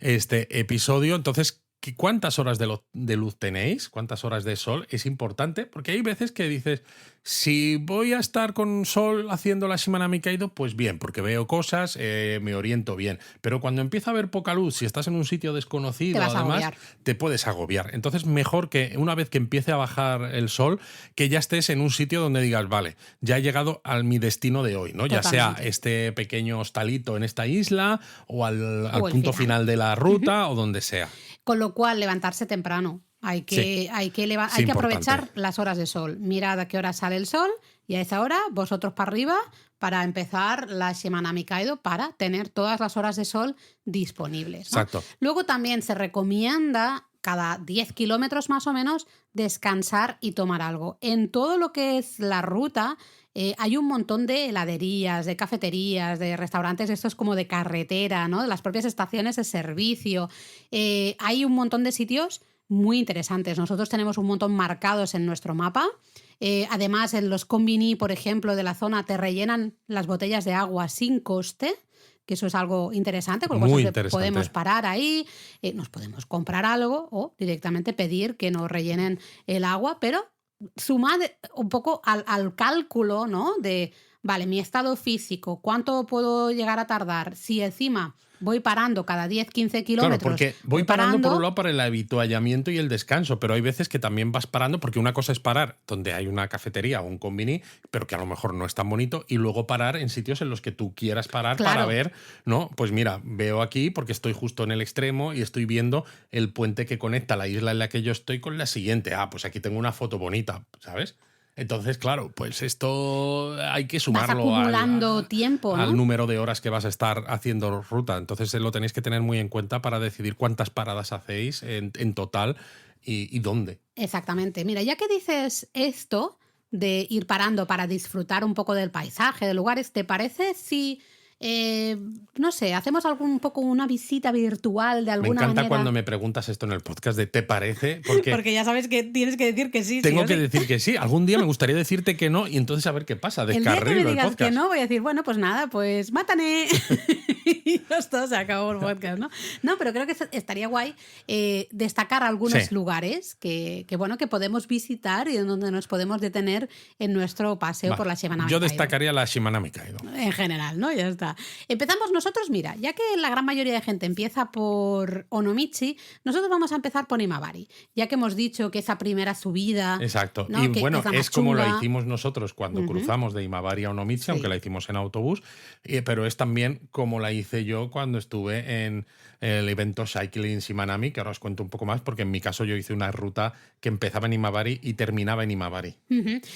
[SPEAKER 2] este episodio. Entonces, ¿cuántas horas de luz tenéis? ¿Cuántas horas de sol? Es importante porque hay veces que dices, si voy a estar con sol haciendo la Shimanami Kaido, pues bien, porque veo cosas, me oriento bien. Pero cuando empieza a haber poca luz, si estás en un sitio desconocido, además, te puedes agobiar. Entonces, mejor que una vez que empiece a bajar el sol, que ya estés en un sitio donde digas, vale, ya he llegado a mi destino de hoy, ¿no? Ya sea este pequeño hostalito en esta isla o al punto final de la ruta o donde sea.
[SPEAKER 1] Con lo cual, levantarse temprano. Hay que aprovechar las horas de sol. Mirad a qué hora sale el sol y a esa hora vosotros para arriba para empezar la Shimanami Kaido para tener todas las horas de sol disponibles, ¿no?
[SPEAKER 2] Exacto.
[SPEAKER 1] Luego también se recomienda cada 10 kilómetros más o menos descansar y tomar algo. En todo lo que es la ruta hay un montón de heladerías, de cafeterías, de restaurantes, estos como de carretera, ¿no? De las propias estaciones de servicio. Hay un montón de sitios muy interesantes. Nosotros tenemos un montón marcados en nuestro mapa. Además, en los konbini, por ejemplo, de la zona, te rellenan las botellas de agua sin coste, que eso es algo interesante, porque podemos parar ahí, nos podemos comprar algo o directamente pedir que nos rellenen el agua, pero sumad un poco al cálculo, ¿no? De, vale, mi estado físico, ¿cuánto puedo llegar a tardar? Si encima voy parando cada 10, 15 kilómetros.
[SPEAKER 2] Claro, porque voy parando por un lado para el habituallamiento y el descanso, pero hay veces que también vas parando, porque una cosa es parar donde hay una cafetería o un konbini, pero que a lo mejor no es tan bonito, y luego parar en sitios en los que tú quieras parar para ver, ¿no? Pues mira, veo aquí porque estoy justo en el extremo y estoy viendo el puente que conecta la isla en la que yo estoy con la siguiente. Ah, pues aquí tengo una foto bonita, ¿sabes? Entonces, claro, pues esto hay que sumarlo al número de horas que vas a estar haciendo ruta. Entonces lo tenéis que tener muy en cuenta para decidir cuántas paradas hacéis en total y dónde.
[SPEAKER 1] Exactamente. Mira, ya que dices esto de ir parando para disfrutar un poco del paisaje, de lugares, ¿te parece si... no sé, hacemos un poco una visita virtual de alguna manera?
[SPEAKER 2] Me encanta cuando me preguntas esto en el podcast de ¿te parece?
[SPEAKER 1] Porque ya sabes que tienes que decir que sí.
[SPEAKER 2] Tengo que decir que sí. Algún día me gustaría decirte que no y entonces a ver qué pasa.
[SPEAKER 1] Descarrilo el podcast. El día que me digas que no, voy a decir, bueno, pues nada, pues mátane. Y esto se acabó el podcast, ¿no? No, pero creo que estaría guay destacar algunos lugares que podemos visitar y en donde nos podemos detener en nuestro paseo por la Shimanami Kaido.
[SPEAKER 2] Yo destacaría la Shimanami Kaido.
[SPEAKER 1] En general, ¿no? Ya está. Empezamos nosotros, mira, ya que la gran mayoría de gente empieza por Onomichi, nosotros vamos a empezar por Imabari, ya que hemos dicho que esa primera subida...
[SPEAKER 2] Exacto.
[SPEAKER 1] ¿no?
[SPEAKER 2] Y bueno, es como la hicimos nosotros cuando cruzamos de Imabari a Onomichi, aunque la hicimos en autobús, pero es también como la hice yo cuando estuve en el evento Cycling Shimanami, que ahora os cuento un poco más, porque en mi caso yo hice una ruta que empezaba en Imabari y terminaba en Imabari.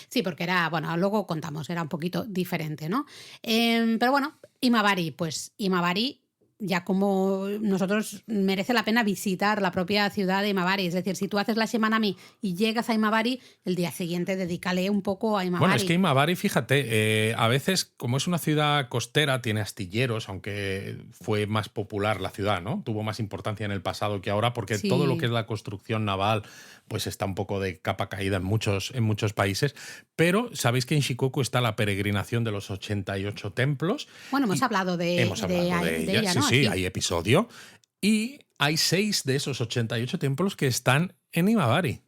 [SPEAKER 1] Sí, porque era, bueno, luego contamos, era un poquito diferente, ¿no? Pero bueno, Imabari, pues Imabari, ya como nosotros merece la pena visitar la propia ciudad de Imabari. Es decir, si tú haces la Shimanami y llegas a Imabari, el día siguiente dedícale un poco a Imabari.
[SPEAKER 2] Bueno, es que Imabari, fíjate, a veces, como es una ciudad costera, tiene astilleros, aunque fue más popular la ciudad, ¿no? Tuvo más importancia en el pasado que ahora, porque
[SPEAKER 1] Sí.
[SPEAKER 2] todo lo que es la construcción naval pues está un poco de capa caída en muchos países. Pero sabéis que en Shikoku está la peregrinación de los 88 templos.
[SPEAKER 1] Bueno, hemos hablado de ella, ¿no?
[SPEAKER 2] Sí,
[SPEAKER 1] Aquí.
[SPEAKER 2] hay episodio. Y hay 6 de esos 88 templos que están en Imabari.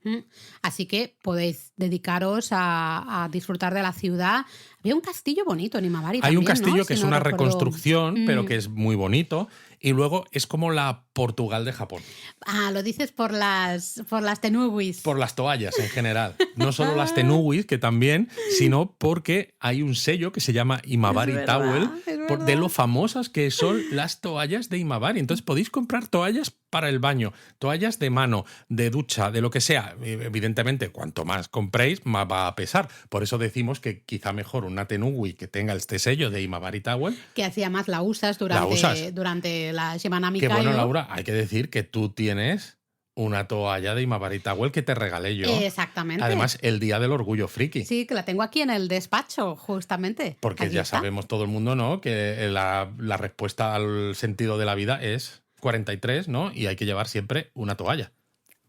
[SPEAKER 1] Así que podéis dedicaros a disfrutar de la ciudad. Había un castillo bonito en Imabari
[SPEAKER 2] Hay
[SPEAKER 1] también,
[SPEAKER 2] un castillo
[SPEAKER 1] ¿no?
[SPEAKER 2] que
[SPEAKER 1] Si
[SPEAKER 2] es
[SPEAKER 1] no
[SPEAKER 2] una
[SPEAKER 1] recuerdo.
[SPEAKER 2] reconstrucción, pero que es muy bonito. Y luego es como la Portugal de Japón.
[SPEAKER 1] Ah, lo dices por las tenuguis.
[SPEAKER 2] Por las toallas en general. No solo las tenuguis, que también, sino porque hay un sello que se llama Imabari
[SPEAKER 1] Es verdad,
[SPEAKER 2] Towel,
[SPEAKER 1] es
[SPEAKER 2] de
[SPEAKER 1] verdad.
[SPEAKER 2] lo famosas que son las toallas de Imabari. Entonces podéis comprar toallas para el baño, toallas de mano, de ducha, de lo que sea. Evidentemente, cuanto más compréis, más va a pesar. Por eso decimos que quizá mejor una tenugui que tenga este sello de Imabari Towel.
[SPEAKER 1] Que hacía más la usas durante la Shimanami
[SPEAKER 2] Que
[SPEAKER 1] Kaido.
[SPEAKER 2] bueno, Laura, hay que decir que tú tienes una toalla de Imabari Towel que te regalé yo.
[SPEAKER 1] Exactamente.
[SPEAKER 2] Además, el día del orgullo friki.
[SPEAKER 1] Sí, que la tengo aquí en el despacho, justamente.
[SPEAKER 2] Porque
[SPEAKER 1] Aquí
[SPEAKER 2] ya
[SPEAKER 1] está.
[SPEAKER 2] sabemos todo el mundo, ¿no? Que la respuesta al sentido de la vida es 43, ¿no? Y hay que llevar siempre una toalla.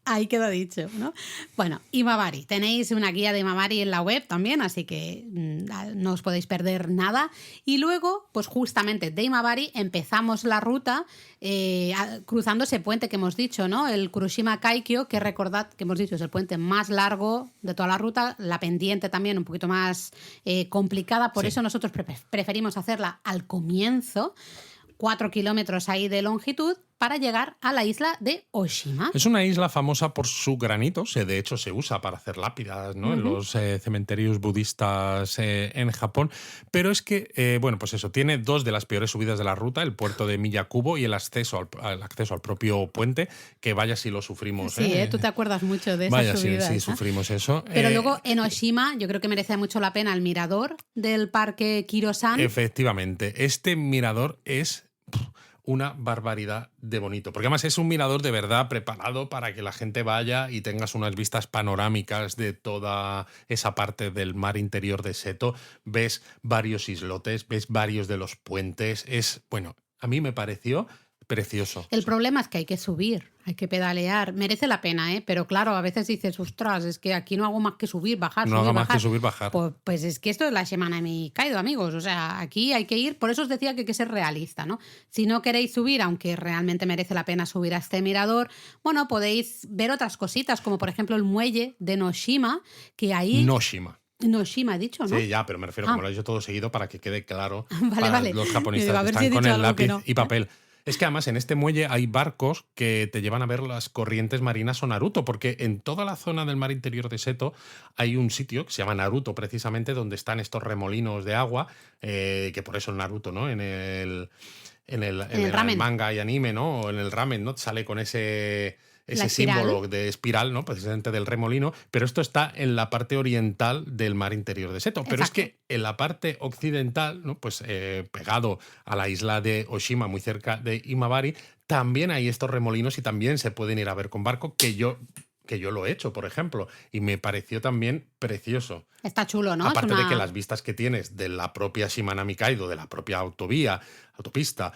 [SPEAKER 1] Ahí queda dicho, ¿no? Bueno, Imabari. Tenéis una guía de Imabari en la web también, así que no os podéis perder nada. Y luego, pues justamente de Imabari empezamos la ruta cruzando ese puente que hemos dicho, ¿no? El Kurushima Kaikyo, que recordad que hemos dicho es el puente más largo de toda la ruta, la pendiente también un poquito más complicada, por
[SPEAKER 2] Sí.
[SPEAKER 1] eso nosotros preferimos hacerla al comienzo, 4 kilómetros ahí de longitud, para llegar a la isla de Oshima.
[SPEAKER 2] Es una isla famosa por su granito, de hecho se usa para hacer lápidas, ¿no? En los cementerios budistas en Japón, pero es que, bueno, pues eso, tiene 2 de las peores subidas de la ruta, el puerto de Miyakubo y el acceso al propio puente, que vaya si lo sufrimos.
[SPEAKER 1] Sí, tú te acuerdas mucho de esas
[SPEAKER 2] Vaya,
[SPEAKER 1] subidas.
[SPEAKER 2] sí,
[SPEAKER 1] ¿no?
[SPEAKER 2] sufrimos eso.
[SPEAKER 1] Pero luego en Oshima yo creo que merece mucho la pena el mirador del parque Kirosan.
[SPEAKER 2] Efectivamente, este mirador es una barbaridad de bonito, porque además es un mirador de verdad preparado para que la gente vaya y tengas unas vistas panorámicas de toda esa parte del mar interior de Seto. Ves varios islotes, ves varios de los puentes. Bueno, a mí me pareció precioso.
[SPEAKER 1] El problema es que hay que subir, hay que pedalear. Merece la pena, ¿eh? Pero claro, a veces dices, ostras, es que aquí no hago más que subir, bajar,
[SPEAKER 2] No
[SPEAKER 1] subir,
[SPEAKER 2] haga más
[SPEAKER 1] bajar.
[SPEAKER 2] que subir, bajar.
[SPEAKER 1] Pues es que esto es la Shimanami Kaido, amigos. O sea, aquí hay que ir. Por eso os decía que hay que ser realista, ¿no? Si no queréis subir, aunque realmente merece la pena subir a este mirador, bueno, podéis ver otras cositas, como por ejemplo el muelle de Noshima, que ahí...
[SPEAKER 2] Noshima.
[SPEAKER 1] Noshima he dicho, ¿no?
[SPEAKER 2] Sí, ya, pero me refiero, como lo he dicho todo seguido, para que quede claro
[SPEAKER 1] Vale,
[SPEAKER 2] para
[SPEAKER 1] vale.
[SPEAKER 2] los
[SPEAKER 1] Digo, a
[SPEAKER 2] japonistas que
[SPEAKER 1] ver si he
[SPEAKER 2] están con
[SPEAKER 1] dicho
[SPEAKER 2] el
[SPEAKER 1] algo que
[SPEAKER 2] lápiz
[SPEAKER 1] no.
[SPEAKER 2] y papel. Es que además en este muelle hay barcos que te llevan a ver las corrientes marinas o Naruto, porque en toda la zona del mar interior de Seto hay un sitio que se llama Naruto, precisamente, donde están estos remolinos de agua, que por eso el Naruto, ¿no? En el
[SPEAKER 1] ramen.
[SPEAKER 2] manga y anime, ¿no? O en el ramen, ¿no? Sale con ese
[SPEAKER 1] La espiral.
[SPEAKER 2] símbolo de espiral, ¿no? Precisamente del remolino, pero esto está en la parte oriental del mar interior de Seto. Pero
[SPEAKER 1] Exacto.
[SPEAKER 2] es que en la parte occidental, ¿no? Pues pegado a la isla de Oshima, muy cerca de Imabari, también hay estos remolinos y también se pueden ir a ver con barco, que yo lo he hecho, por ejemplo, y me pareció también precioso.
[SPEAKER 1] Está chulo, ¿no?
[SPEAKER 2] Aparte
[SPEAKER 1] Es una...
[SPEAKER 2] de que las vistas que tienes de la propia Shimanami Kaido, de la propia autopista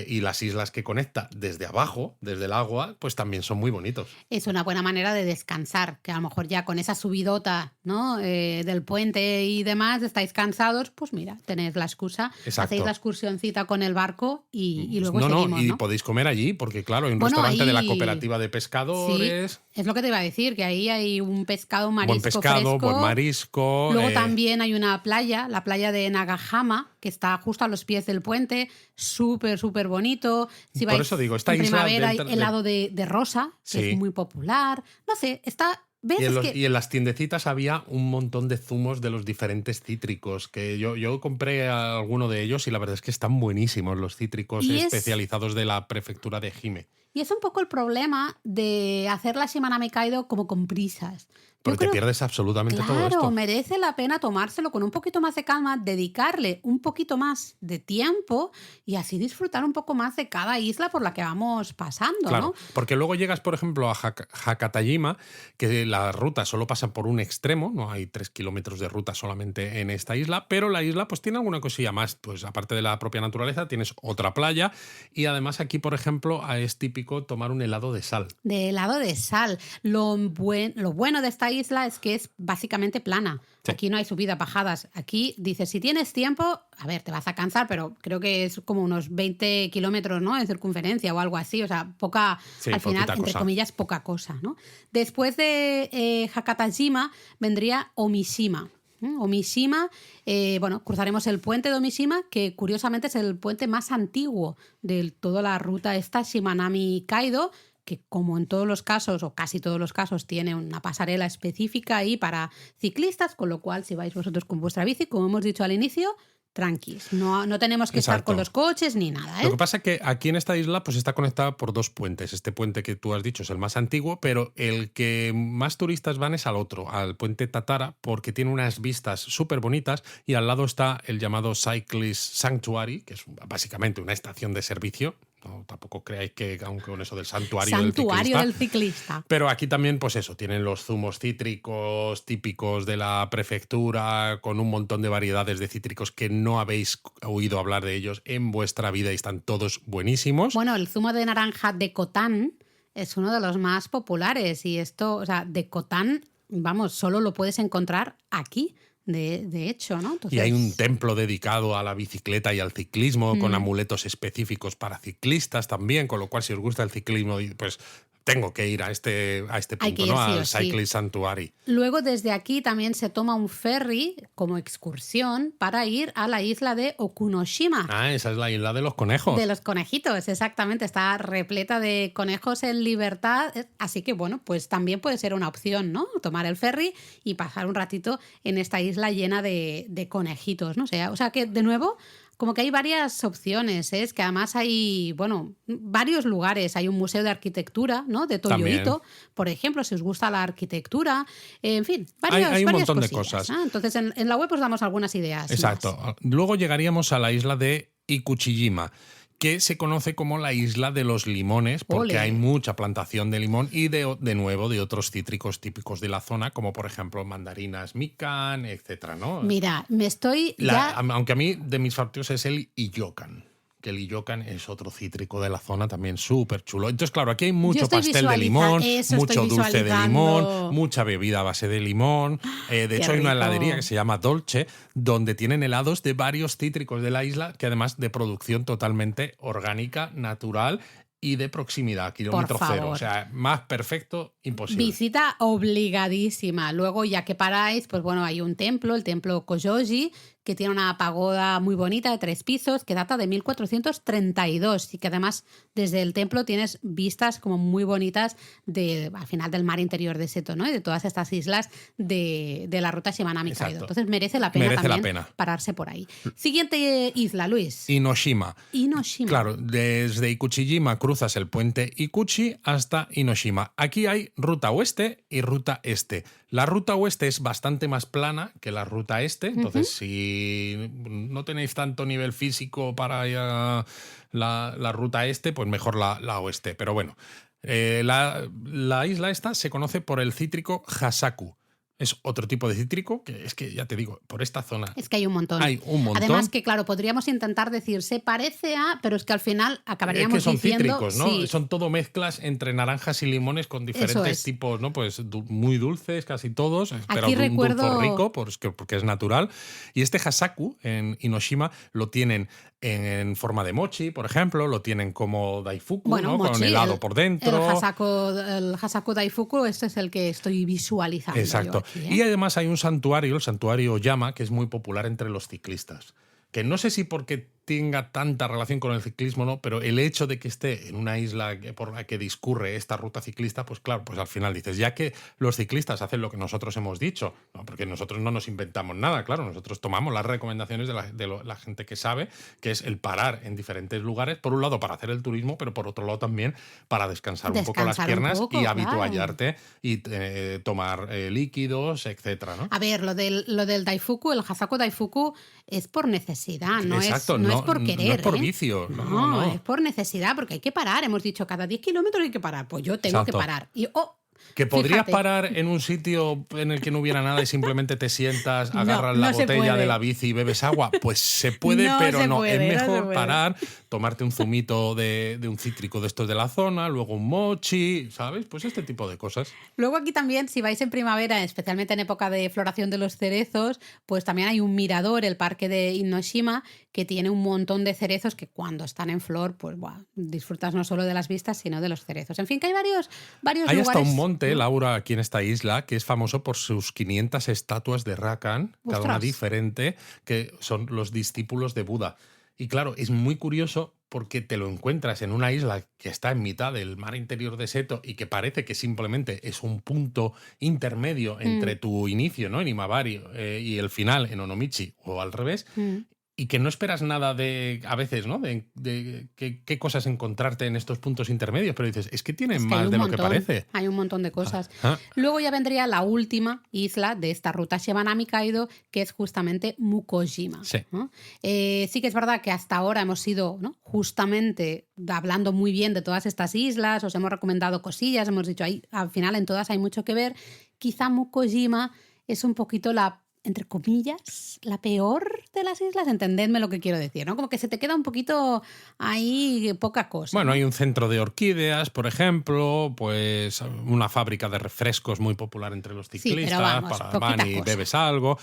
[SPEAKER 2] y las islas que conecta desde abajo, desde el agua, pues también son muy bonitos.
[SPEAKER 1] Es una buena manera de descansar, que a lo mejor ya con esa subidota, ¿no? Del puente y demás estáis cansados, pues mira, tenéis la excusa,
[SPEAKER 2] Exacto.
[SPEAKER 1] hacéis la excursióncita con el barco y luego seguimos,
[SPEAKER 2] y
[SPEAKER 1] ¿no?
[SPEAKER 2] podéis comer allí, porque claro, hay un
[SPEAKER 1] Bueno,
[SPEAKER 2] restaurante de la
[SPEAKER 1] ahí-
[SPEAKER 2] cooperativa de pescadores.
[SPEAKER 1] Sí, es lo que te iba a decir, que ahí hay un pescado, marisco
[SPEAKER 2] Buen pescado,
[SPEAKER 1] fresco.
[SPEAKER 2] buen marisco.
[SPEAKER 1] Luego también hay una playa, la playa de Nagahama, que está justo a los pies del puente, súper, súper bonito.
[SPEAKER 2] Por eso digo, esta
[SPEAKER 1] en
[SPEAKER 2] isla
[SPEAKER 1] primavera hay
[SPEAKER 2] dentro de-
[SPEAKER 1] helado de rosa, que
[SPEAKER 2] Sí.
[SPEAKER 1] es muy popular. No sé, está ¿Ves?
[SPEAKER 2] Y en las tiendecitas había un montón de zumos de los diferentes cítricos, que yo compré alguno de ellos y la verdad es que están buenísimos los cítricos especializados de la prefectura de Ehime.
[SPEAKER 1] Y es un poco el problema de hacer la Shimanami Kaido como con prisas.
[SPEAKER 2] Porque te pierdes absolutamente todo esto.
[SPEAKER 1] Claro, merece la pena tomárselo con un poquito más de calma, dedicarle un poquito más de tiempo y así disfrutar un poco más de cada isla por la que vamos pasando,
[SPEAKER 2] claro,
[SPEAKER 1] ¿no?
[SPEAKER 2] Porque luego llegas, por ejemplo, a Hakatajima, que la ruta solo pasa por un extremo, no hay 3 kilómetros de ruta solamente en esta isla, pero la isla pues tiene alguna cosilla más, pues aparte de la propia naturaleza, tienes otra playa y además aquí, por ejemplo, es típico tomar un helado de sal.
[SPEAKER 1] De helado de sal. Lo bueno de esta isla es que es básicamente plana. Sí. Aquí no hay subidas, bajadas. Aquí dices, si tienes tiempo, a ver, te vas a cansar, pero creo que es como unos 20 kilómetros, ¿no?, en circunferencia o algo así. O sea, poca, sí, al final, entre comillas, poca cosa, ¿no? Después de Hakatajima vendría Omishima. Omishima, bueno, cruzaremos el puente de Omishima, que curiosamente es el puente más antiguo de toda la ruta esta Shimanami Kaido, que como en todos los casos, o casi todos los casos, tiene una pasarela específica ahí para ciclistas, con lo cual si vais vosotros con vuestra bici, como hemos dicho al inicio, tranquis, no tenemos que estar con los coches ni nada, ¿eh?
[SPEAKER 2] Lo que pasa es que aquí en esta isla pues está conectada por 2 puentes. Este puente que tú has dicho es el más antiguo, pero el que más turistas van es al otro, al puente Tatara, porque tiene unas vistas súper bonitas y al lado está el llamado Cyclist Sanctuary, que es básicamente una estación de servicio. No, tampoco creáis que aunque con eso del santuario
[SPEAKER 1] del ciclista.
[SPEAKER 2] Pero aquí también, pues eso, tienen los zumos cítricos típicos de la prefectura, con un montón de variedades de cítricos que no habéis oído hablar de ellos en vuestra vida y están todos buenísimos.
[SPEAKER 1] Bueno, el zumo de naranja de Kotán es uno de los más populares y esto, o sea, de Kotán, vamos, solo lo puedes encontrar aquí. De hecho, ¿no? Entonces...
[SPEAKER 2] Y hay un templo dedicado a la bicicleta y al ciclismo, con amuletos específicos para ciclistas también, con lo cual si os gusta el ciclismo, pues tengo que ir a este punto, ¿no? Al Cyclist Sanctuary.
[SPEAKER 1] Luego desde aquí también se toma un ferry como excursión para ir a la isla de Okunoshima.
[SPEAKER 2] Ah, esa es la isla de los conejos.
[SPEAKER 1] De los conejitos, exactamente. Está repleta de conejos en libertad. Así que, bueno, pues también puede ser una opción, ¿no? Tomar el ferry y pasar un ratito en esta isla llena de conejitos, ¿no? O sea que, de nuevo, como que hay varias opciones, ¿eh? Es que además hay, bueno, varios lugares. Hay un museo de arquitectura, ¿no?, de Toyoito, por ejemplo, si os gusta la arquitectura. En fin,
[SPEAKER 2] hay un montón
[SPEAKER 1] cosillas,
[SPEAKER 2] de cosas.
[SPEAKER 1] ¿no? Entonces, en la web os damos algunas ideas.
[SPEAKER 2] Exacto.
[SPEAKER 1] Más.
[SPEAKER 2] Luego llegaríamos a la isla de Ikuchijima, que se conoce como la isla de los limones, porque hay mucha plantación de limón y de nuevo de otros cítricos típicos de la zona, como por ejemplo mandarinas mikan, etcétera, ¿no?
[SPEAKER 1] Mira, me estoy
[SPEAKER 2] aunque a mí de mis favoritos es el iyokan, que el iyokan es otro cítrico de la zona también súper chulo. Entonces, claro, aquí hay mucho pastel de limón, mucho dulce de limón, mucha bebida a base de limón. De hecho, hay una heladería que se llama Dolce, donde tienen helados de varios cítricos de la isla, que además de producción totalmente orgánica, natural y de proximidad, kilómetro cero. O sea, más perfecto, imposible.
[SPEAKER 1] Visita obligadísima. Luego, ya que paráis, pues bueno, hay un templo, el templo Kojoji, que tiene una pagoda muy bonita de 3 pisos que data de 1432 y que además desde el templo tienes vistas como muy bonitas al final del mar interior de Seto, ¿no?, y de todas estas islas de la ruta Shimanami Kaido. Entonces merece la pena pararse por ahí. Siguiente isla, Luis.
[SPEAKER 2] Inoshima.
[SPEAKER 1] Inoshima.
[SPEAKER 2] Claro, desde Ikuchijima cruzas el puente Ikuchi hasta Inoshima. Aquí hay ruta oeste y ruta este. La ruta oeste es bastante más plana que la ruta este, entonces si no tenéis tanto nivel físico para la ruta este, pues mejor la oeste. Pero bueno, la isla esta se conoce por el cítrico Hasaku. Es otro tipo de cítrico que es que, ya te digo, por esta zona...
[SPEAKER 1] Es que hay un montón.
[SPEAKER 2] Hay un montón.
[SPEAKER 1] Además que, claro, podríamos intentar decir, se parece a... Pero es que al final acabaríamos
[SPEAKER 2] diciendo... Es que son
[SPEAKER 1] diciendo,
[SPEAKER 2] cítricos, ¿no? Sí. Son todo mezclas entre naranjas y limones con diferentes tipos, ¿no? Pues muy dulces, casi todos. Pero
[SPEAKER 1] aquí recuerdo...
[SPEAKER 2] un dulce rico, porque es natural. Y este Hasaku, en Inoshima, lo tienen en forma de mochi, por ejemplo. Lo tienen como daifuku, ¿no? Mochi, con helado por dentro.
[SPEAKER 1] El Hasaku daifuku, este es el que estoy visualizando.
[SPEAKER 2] Exacto.
[SPEAKER 1] Aquí, ¿eh?
[SPEAKER 2] Y además hay un santuario, el santuario Yama, que es muy popular entre los ciclistas. Que no sé si porque tenga tanta relación con el ciclismo, ¿no? Pero el hecho de que esté en una isla por la que discurre esta ruta ciclista, pues claro, pues al final dices, ya que los ciclistas hacen lo que nosotros hemos dicho, ¿no? Porque nosotros no nos inventamos nada, claro, nosotros tomamos las recomendaciones de la gente que sabe, que es el parar en diferentes lugares, por un lado para hacer el turismo, pero por otro lado también para descansar un poco las piernas y habituallarte y tomar líquidos, etcétera, ¿no?
[SPEAKER 1] A ver, lo del Daifuku, el Hasaku Daifuku, es por necesidad, no
[SPEAKER 2] Exacto,
[SPEAKER 1] es por querer.
[SPEAKER 2] No es por vicio.
[SPEAKER 1] No, es por necesidad, porque hay que parar. Hemos dicho, cada 10 kilómetros hay que parar. Pues yo tengo que parar. Y,
[SPEAKER 2] que podrías
[SPEAKER 1] fíjate.
[SPEAKER 2] parar en un sitio en el que no hubiera nada y simplemente te sientas, agarras la botella de la bici y bebes agua. Pues se puede, pero no. Es mejor parar, tomarte un zumito de un cítrico de estos de la zona, luego un mochi, ¿sabes? Pues este tipo de cosas.
[SPEAKER 1] Luego aquí también, si vais en primavera, especialmente en época de floración de los cerezos, pues también hay un mirador, el parque de Innoshima, que tiene un montón de cerezos que cuando están en flor, pues disfrutas no solo de las vistas, sino de los cerezos. En fin, que hay varios
[SPEAKER 2] hay
[SPEAKER 1] lugares.
[SPEAKER 2] Hasta un monte, Laura, aquí en esta isla, que es famoso por sus 500 estatuas de Rakan, cada una diferente, que son los discípulos de Buda. Y claro, es muy curioso porque te lo encuentras en una isla que está en mitad del mar interior de Seto y que parece que simplemente es un punto intermedio entre tu inicio, ¿no?, en Imabari y el final en Onomichi, o al revés. Y que no esperas nada a veces, ¿no? De qué cosas encontrarte en estos puntos intermedios, pero dices, es que tienen más de lo que parece.
[SPEAKER 1] Hay un montón de cosas. Luego ya vendría la última isla de esta ruta Shimanami-Kaido, que es justamente Mukojima.
[SPEAKER 2] Sí.
[SPEAKER 1] ¿No? Sí que es verdad que hasta ahora hemos ido, ¿no?, justamente hablando muy bien de todas estas islas, os hemos recomendado cosillas, hemos dicho, ahí al final en todas hay mucho que ver. Quizá Mukojima es un poquito entre comillas, la peor de las islas, entendedme lo que quiero decir, ¿no? Como que se te queda un poquito ahí poca cosa.
[SPEAKER 2] Bueno,
[SPEAKER 1] ¿no?
[SPEAKER 2] hay un centro de orquídeas, por ejemplo, pues una fábrica de refrescos muy popular entre los ciclistas, para van y bebes algo.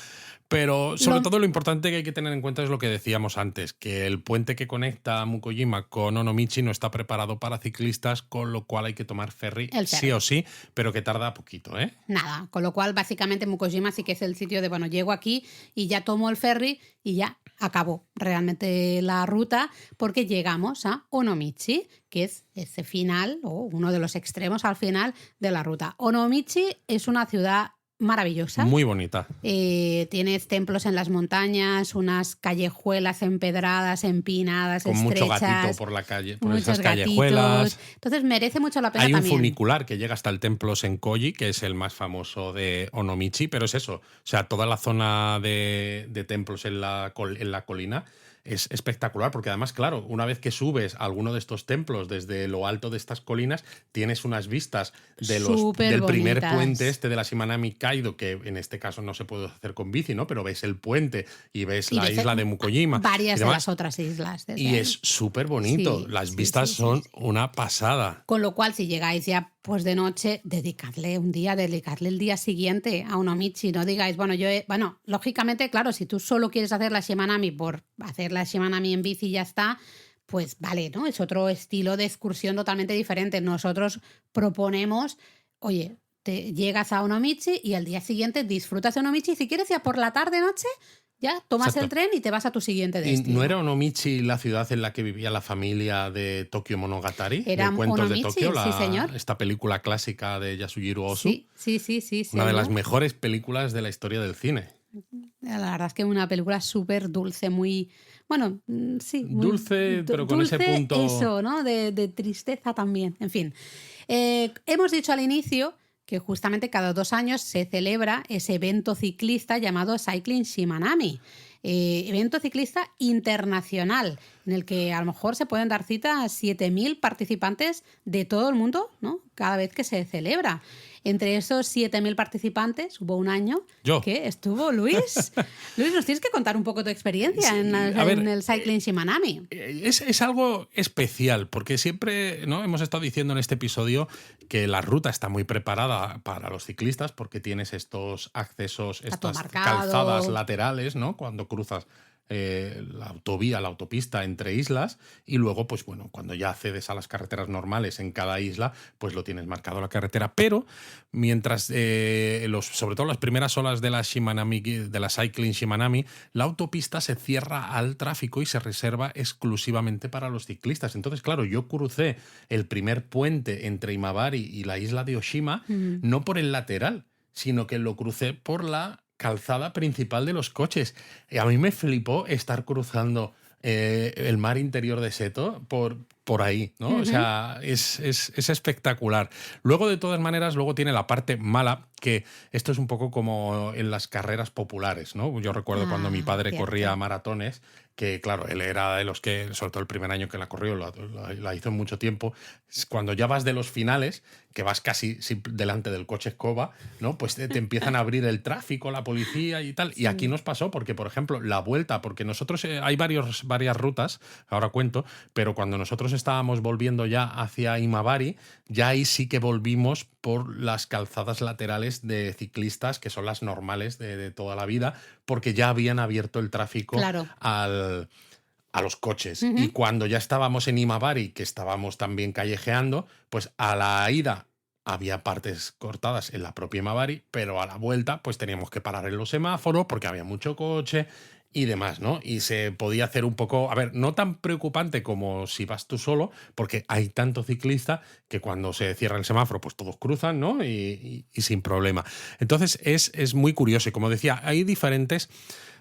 [SPEAKER 2] Pero sobre todo lo importante que hay que tener en cuenta es lo que decíamos antes, que el puente que conecta Mukojima con Onomichi no está preparado para ciclistas, con lo cual hay que tomar ferry sí o sí, pero que tarda poquito, ¿eh?
[SPEAKER 1] Nada, con lo cual básicamente Mukojima sí que es el sitio de, bueno, llego aquí y ya tomo el ferry y ya acabó realmente la ruta, porque llegamos a Onomichi, que es ese final o uno de los extremos al final de la ruta. Onomichi es una ciudad maravillosa.
[SPEAKER 2] Muy bonita.
[SPEAKER 1] Tienes templos en las montañas, unas callejuelas empedradas, empinadas,
[SPEAKER 2] con
[SPEAKER 1] estrechas.
[SPEAKER 2] Mucho gatito por la calle, por esas callejuelas.
[SPEAKER 1] Entonces merece mucho la pena
[SPEAKER 2] también.
[SPEAKER 1] Hay
[SPEAKER 2] un funicular que llega hasta el templo Senkoji, que es el más famoso de Onomichi, pero es eso. O sea, toda la zona de templos en la colina es espectacular, porque además, claro, una vez que subes a alguno de estos templos desde lo alto de estas colinas, tienes unas vistas del primer puente de la Shimanami-Kaido, que en este caso no se puede hacer con bici, ¿no? Pero ves el puente y ves la isla de Mukojima.
[SPEAKER 1] Varias de las otras islas.
[SPEAKER 2] Y es súper bonito. Las vistas son una pasada.
[SPEAKER 1] Con lo cual, si llegáis ya pues de noche, dedicadle el día siguiente a Onomichi. No digáis, bueno, lógicamente, claro, si tú solo quieres hacer la Shimanami por hacer la Shimanami en bici y ya está, pues vale, ¿no? Es otro estilo de excursión totalmente diferente. Nosotros proponemos, oye, te llegas a Onomichi y al día siguiente disfrutas de Onomichi. Y si quieres ya por la tarde-noche, ya tomas el tren y te vas a tu siguiente destino.
[SPEAKER 2] ¿Y no era Onomichi la ciudad en la que vivía la familia de Tokyo Monogatari?
[SPEAKER 1] Era
[SPEAKER 2] de Cuentos
[SPEAKER 1] Onomichi,
[SPEAKER 2] de Tokio,
[SPEAKER 1] sí, señor.
[SPEAKER 2] Esta película clásica de Yasujiro Ozu.
[SPEAKER 1] Sí.
[SPEAKER 2] Una de las mejores películas de la historia del cine.
[SPEAKER 1] La verdad es que una película súper dulce, muy... Bueno, sí.
[SPEAKER 2] Dulce, pero con ese punto...
[SPEAKER 1] Eso, ¿no? De tristeza también. En fin. Hemos dicho al inicio que justamente cada 2 años se celebra ese evento ciclista llamado Cycling Shimanami. Evento ciclista internacional, en el que a lo mejor se pueden dar cita a 7.000 participantes de todo el mundo, ¿no?, cada vez que se celebra. Entre esos 7.000 participantes hubo un año que estuvo Luis. Luis, nos tienes que contar un poco tu experiencia en el Cycling Shimanami.
[SPEAKER 2] Es algo especial, porque siempre, ¿no?, hemos estado diciendo en este episodio que la ruta está muy preparada para los ciclistas, porque tienes estos accesos, estas calzadas laterales, ¿no?, cuando cruzas la autovía, la autopista entre islas, y luego, pues bueno, cuando ya accedes a las carreteras normales en cada isla, pues lo tienes marcado la carretera. Pero mientras, sobre todo las primeras olas de la Cycling Shimanami, la autopista se cierra al tráfico y se reserva exclusivamente para los ciclistas. Entonces, claro, yo crucé el primer puente entre Imabari y la isla de Oshima, no por el lateral, sino que lo crucé por la calzada principal de los coches. Y a mí me flipó estar cruzando el mar interior de Seto por ahí, ¿no? O sea, es espectacular. Luego, de todas maneras, luego tiene la parte mala, que esto es un poco como en las carreras populares, ¿no? Yo recuerdo cuando mi padre corría maratones, que claro, él era de los que, sobre todo el primer año que la corrió, la hizo en mucho tiempo, cuando ya vas de los finales, que vas casi delante del coche escoba, ¿no? Pues te empiezan a abrir el tráfico, la policía y tal. Sí. Y aquí nos pasó porque, por ejemplo, la vuelta, porque nosotros hay varias rutas, ahora cuento, pero cuando nosotros estábamos volviendo ya hacia Imabari, ya ahí sí que volvimos por las calzadas laterales de ciclistas, que son las normales de toda la vida, porque ya habían abierto el tráfico a los coches. Y cuando ya estábamos en Imabari, que estábamos también callejeando, pues a la ida había partes cortadas en la propia Imabari, pero a la vuelta pues teníamos que parar en los semáforos porque había mucho coche y demás, ¿no? Y se podía hacer un poco, a ver, no tan preocupante como si vas tú solo, porque hay tanto ciclista que cuando se cierra el semáforo, pues todos cruzan, ¿no? Y sin problema. Entonces es muy curioso. Y como decía, hay diferentes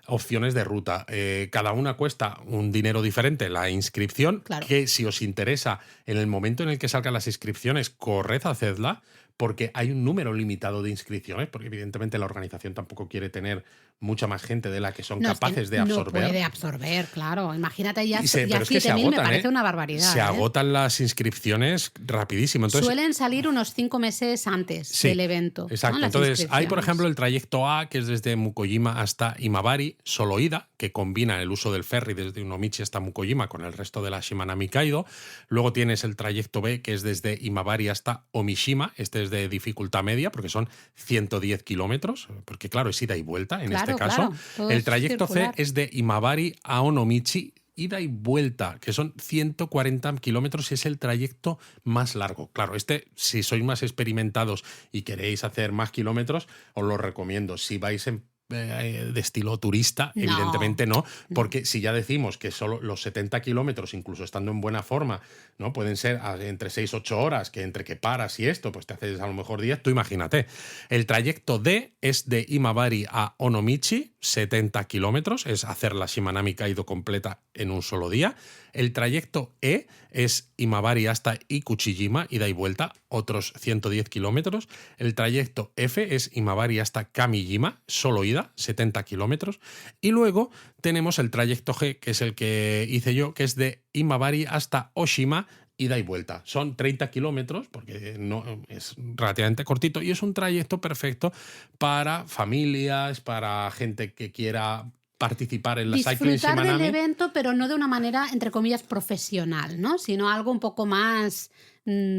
[SPEAKER 2] opciones de ruta. Cada una cuesta un dinero diferente. La inscripción, claro, que si os interesa, en el momento en el que salgan las inscripciones, corred a hacedla, porque hay un número limitado de inscripciones, porque evidentemente la organización tampoco quiere tener mucha más gente de la que son capaces de absorber.
[SPEAKER 1] No puede absorber, claro. Imagínate ya 7.000, me parece una barbaridad.
[SPEAKER 2] Se agotan las inscripciones rapidísimo. Entonces,
[SPEAKER 1] suelen salir unos 5 meses antes del evento.
[SPEAKER 2] Exacto. ¿No? Entonces hay, por ejemplo, el trayecto A, que es desde Mukojima hasta Imabari, solo ida, que combina el uso del ferry desde Unomichi hasta Mukojima con el resto de la Shimanami Kaido. Luego tienes el trayecto B, que es desde Imabari hasta Omishima. Este es de dificultad media, porque son 110 kilómetros, porque claro, es ida y vuelta en este caso. Claro, el trayecto C es de Imabari a Onomichi, ida y vuelta, que son 140 kilómetros, y es el trayecto más largo. Claro, si sois más experimentados y queréis hacer más kilómetros, os lo recomiendo. Si vais de estilo turista, evidentemente no, porque si ya decimos que solo los 70 kilómetros, incluso estando en buena forma, ¿no? Pueden ser entre 6-8 horas, que entre que paras y esto, pues te haces a lo mejor 10, tú imagínate. El trayecto D es de Imabari a Onomichi, 70 kilómetros, es hacer la Shimanami Kaido completa en un solo día. El trayecto E es Imabari hasta Ikuchijima, ida y vuelta, otros 110 kilómetros. El trayecto F es Imabari hasta Kamijima, solo ida, 70 kilómetros. Y luego tenemos el trayecto G, que es el que hice yo, que es de Imabari hasta Oshima, ida y vuelta. Son 30 kilómetros, porque no es relativamente cortito, y es un trayecto perfecto para familias, para gente que quiera participar en la Cycling Shimanami.
[SPEAKER 1] Disfrutar del evento, pero no de una manera, entre comillas, profesional, ¿no? Sino algo un poco más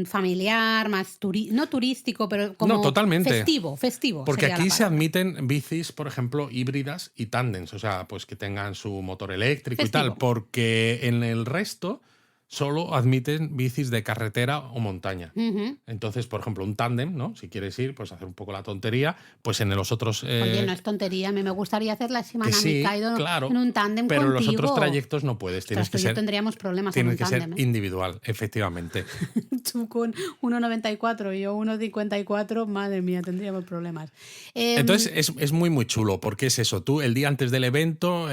[SPEAKER 1] familiar, más no turístico, pero como
[SPEAKER 2] no, totalmente.
[SPEAKER 1] festivo.
[SPEAKER 2] Porque aquí se admiten bicis, por ejemplo, híbridas y tándems, o sea, pues que tengan su motor eléctrico y tal, porque en el resto solo admiten bicis de carretera o montaña. Entonces, por ejemplo, un tándem, ¿no? Si quieres ir, pues hacer un poco la tontería, pues en los otros...
[SPEAKER 1] Oye, no es tontería, a mí me gustaría hacer la Shimanami Kaido en un tándem
[SPEAKER 2] pero
[SPEAKER 1] contigo.
[SPEAKER 2] Pero los otros trayectos no puedes, tienes que ser...
[SPEAKER 1] tendríamos problemas en un tándem.
[SPEAKER 2] Tienes que ser individual, efectivamente.
[SPEAKER 1] Tú con 1,94 y yo 1,54, madre mía, tendríamos problemas.
[SPEAKER 2] Entonces, es muy, muy chulo, porque es eso, tú el día antes del evento,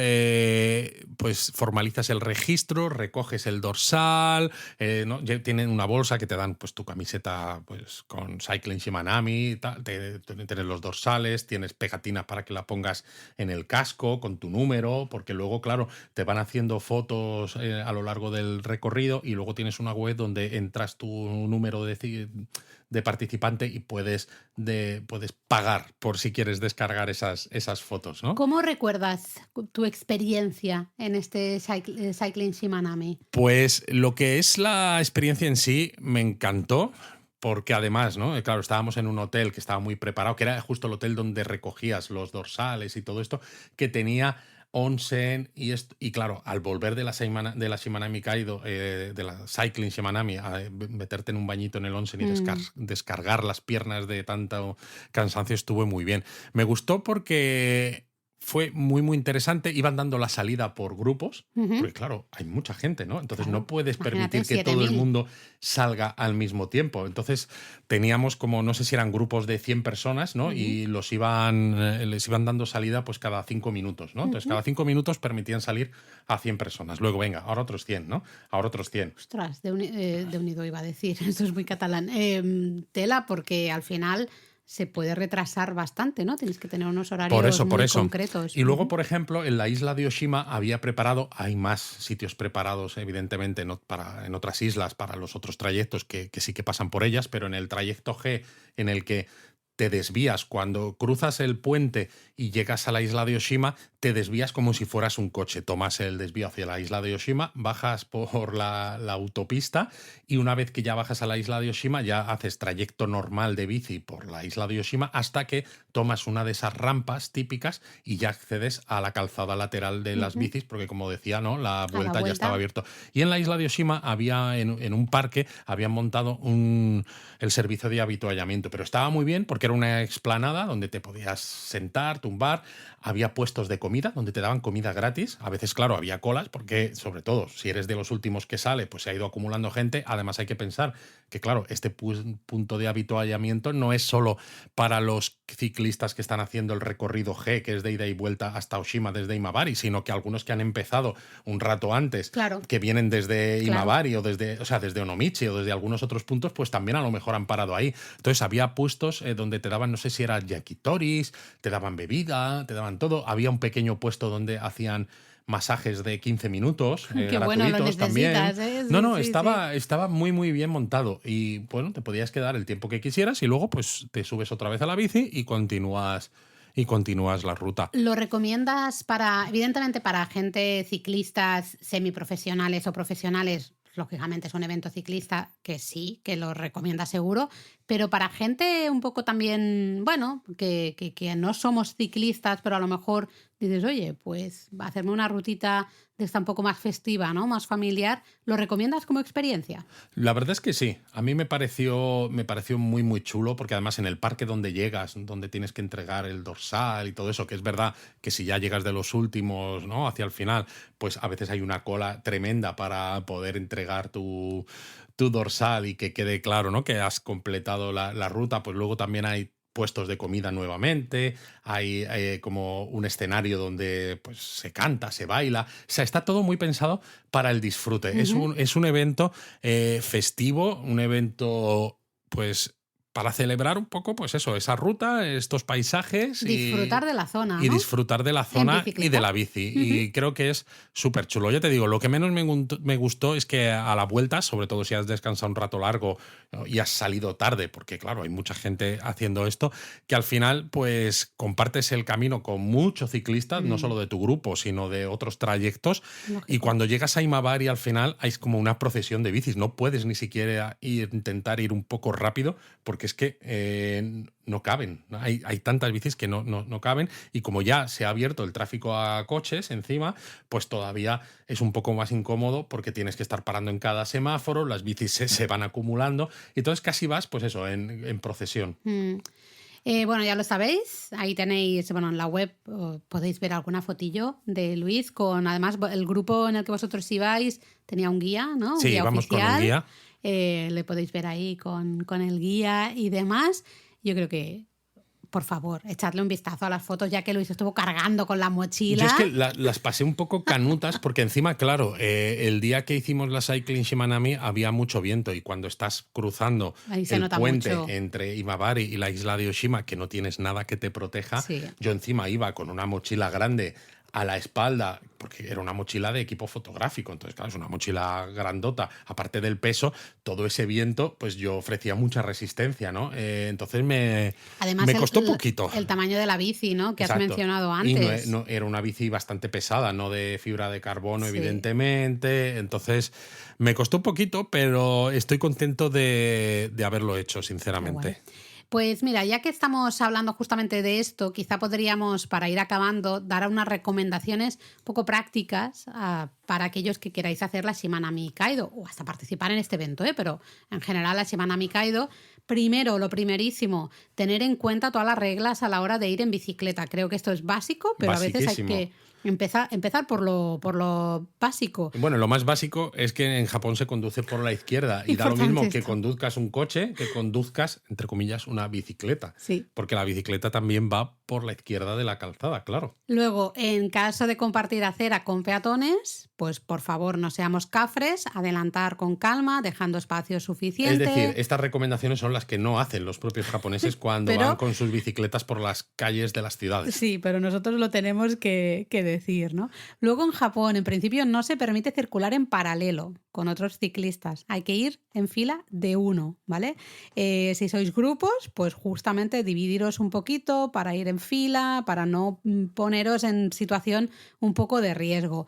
[SPEAKER 2] pues formalizas el registro, recoges el dorsal, ¿no? Tienen una bolsa que te dan pues tu camiseta pues con Cycling Shimanami, tienes los dorsales, tienes pegatinas para que la pongas en el casco con tu número, porque luego, claro, te van haciendo fotos a lo largo del recorrido, y luego tienes una web donde entras tu número de participante y puedes pagar por si quieres descargar esas fotos, ¿no?
[SPEAKER 1] ¿Cómo recuerdas tu experiencia en este Cycling Shimanami?
[SPEAKER 2] Pues lo que es la experiencia en sí me encantó, porque además, ¿no? Claro, estábamos en un hotel que estaba muy preparado, que era justo el hotel donde recogías los dorsales y todo esto, que tenía onsen y claro, al volver de la Shimanami Kaido, de la Cycling Shimanami, a meterte en un bañito en el onsen y descargar las piernas de tanto cansancio estuvo muy bien. Me gustó porque fue muy, muy interesante. Iban dando la salida por grupos, porque claro, hay mucha gente, ¿no? Entonces no puedes permitir que todo el mundo salga al mismo tiempo. Entonces teníamos como, no sé si eran grupos de 100 personas, ¿no? Y les iban dando salida pues cada 5 minutos, ¿no? Entonces cada 5 minutos permitían salir a 100 personas. Luego, venga, ahora otros 100, ¿no? Ahora otros 100.
[SPEAKER 1] Ostras, de unido iba a decir. Esto es muy catalán. Tela, porque al final se puede retrasar bastante, ¿no? Tienes que tener unos horarios muy concretos.
[SPEAKER 2] Y luego, por ejemplo, en la isla de Oshima había preparado, hay más sitios preparados, evidentemente, en otras islas para los otros trayectos que sí que pasan por ellas, pero en el trayecto G, en el que te desvías cuando cruzas el puente y llegas a la isla de Oshima, te desvías como si fueras un coche. Tomas el desvío hacia la isla de Oshima, bajas por la autopista y una vez que ya bajas a la isla de Oshima ya haces trayecto normal de bici por la isla de Oshima hasta que tomas una de esas rampas típicas y ya accedes a la calzada lateral de las bicis porque, como decía, ¿no? La vuelta ya estaba abierto. Y en la isla de Oshima había, en un parque, habían montado el servicio de avituallamiento, pero estaba muy bien porque era una explanada donde te podías sentar, tumbar, había puestos de comida donde te daban comida gratis. A veces, claro, había colas porque, sobre todo, si eres de los últimos que sale, pues se ha ido acumulando gente. Además, hay que pensar que, claro, este punto de avituallamiento no es solo para los ciclistas que están haciendo el recorrido G, que es de ida y vuelta hasta Oshima desde Imabari, sino que algunos que han empezado un rato antes, que vienen desde Imabari o desde Onomichi o desde algunos otros puntos, pues también a lo mejor han parado ahí. Entonces había puestos donde te daban, no sé si era yakitoris, te daban bebida, te daban todo. Había un pequeño puesto donde hacían masajes de 15 minutos,
[SPEAKER 1] Qué bueno, lo necesitas,
[SPEAKER 2] también.
[SPEAKER 1] No,
[SPEAKER 2] estaba muy, muy bien montado. Y bueno, te podías quedar el tiempo que quisieras y luego pues te subes otra vez a la bici y continúas la ruta.
[SPEAKER 1] ¿Lo recomiendas evidentemente para gente ciclistas semiprofesionales o profesionales? Lógicamente es un evento ciclista que sí, que lo recomienda seguro, pero para gente un poco también, bueno, que no somos ciclistas, pero a lo mejor dices, oye, pues hacerme una rutita de esta un poco más festiva, ¿no? Más familiar, ¿lo recomiendas como experiencia?
[SPEAKER 2] La verdad es que sí. A mí me pareció muy, muy chulo, porque además en el parque donde llegas, donde tienes que entregar el dorsal y todo eso, que es verdad que si ya llegas de los últimos, ¿no? Hacia el final, pues a veces hay una cola tremenda para poder entregar tu dorsal y que quede claro, ¿no? Que has completado la ruta. Pues luego también hay puestos de comida nuevamente, hay como un escenario donde pues se canta, se baila, o sea, está todo muy pensado para el disfrute. Es un evento festivo, un evento pues para celebrar un poco, pues eso, esa ruta, estos paisajes.
[SPEAKER 1] Disfrutar de la zona, ¿no?
[SPEAKER 2] Y disfrutar de la zona y de la bici. Y creo que es súper chulo. Ya te digo, lo que menos me gustó es que a la vuelta, sobre todo si has descansado un rato largo, ¿no? Y has salido tarde, porque claro, hay mucha gente haciendo esto, que al final pues compartes el camino con muchos ciclistas, no solo de tu grupo, sino de otros trayectos. Lógico. Y cuando llegas a Imabari al final hay como una procesión de bicis. No puedes ni siquiera intentar ir un poco rápido, porque es que no caben. Hay tantas bicis que no caben, y como ya se ha abierto el tráfico a coches encima, pues todavía es un poco más incómodo porque tienes que estar parando en cada semáforo, las bicis se van acumulando y entonces casi vas, pues eso, en procesión.
[SPEAKER 1] Bueno, ya lo sabéis, ahí tenéis, bueno, en la web podéis ver alguna fotillo de Luis con, además, el grupo en el que vosotros ibais tenía un guía, ¿no?
[SPEAKER 2] Sí, vamos con un guía.
[SPEAKER 1] Le podéis ver ahí con el guía y demás. Yo creo que, por favor, echadle un vistazo a las fotos, ya que Luis estuvo cargando con la mochila.
[SPEAKER 2] Yo es que las pasé un poco canutas porque encima, claro, el día que hicimos la Cycling Shimanami había mucho viento, y cuando estás cruzando el puente mucho entre Imabari y la isla de Oshima, que no tienes nada que te proteja, yo encima iba con una mochila grande a la espalda, porque era una mochila de equipo fotográfico, entonces claro, es una mochila grandota, aparte del peso, todo ese viento, pues yo ofrecía mucha resistencia, ¿no? Entonces me costó poquito.
[SPEAKER 1] El tamaño de la bici, ¿no? Que has mencionado antes.
[SPEAKER 2] Y no, era una bici bastante pesada, no de fibra de carbono, evidentemente, entonces me costó un poquito, pero estoy contento de haberlo hecho, sinceramente.
[SPEAKER 1] Pues mira, ya que estamos hablando justamente de esto, quizá podríamos, para ir acabando, dar unas recomendaciones un poco prácticas para aquellos que queráis hacer la Shimanami Kaido o hasta participar en este evento, pero en general la Shimanami Kaido. Primero, lo primerísimo, tener en cuenta todas las reglas a la hora de ir en bicicleta. Creo que esto es básico, pero a veces hay que empezar por lo básico.
[SPEAKER 2] Bueno, lo más básico es que en Japón se conduce por la izquierda y da lo mismo que conduzcas un coche que conduzcas, entre comillas, una bicicleta.
[SPEAKER 1] Sí.
[SPEAKER 2] Porque la bicicleta también va por la izquierda de la calzada, claro.
[SPEAKER 1] Luego, en caso de compartir acera con peatones, pues por favor no seamos cafres, adelantar con calma, dejando espacio suficiente.
[SPEAKER 2] Es decir, estas recomendaciones son las que no hacen los propios japoneses cuando van con sus bicicletas por las calles de las ciudades.
[SPEAKER 1] Sí, pero nosotros lo tenemos que decir, ¿no? Luego en Japón, en principio, no se permite circular en paralelo con otros ciclistas. Hay que ir en fila de uno, ¿vale? Si sois grupos, pues justamente dividiros un poquito para ir en fila, para no poneros en situación un poco de riesgo.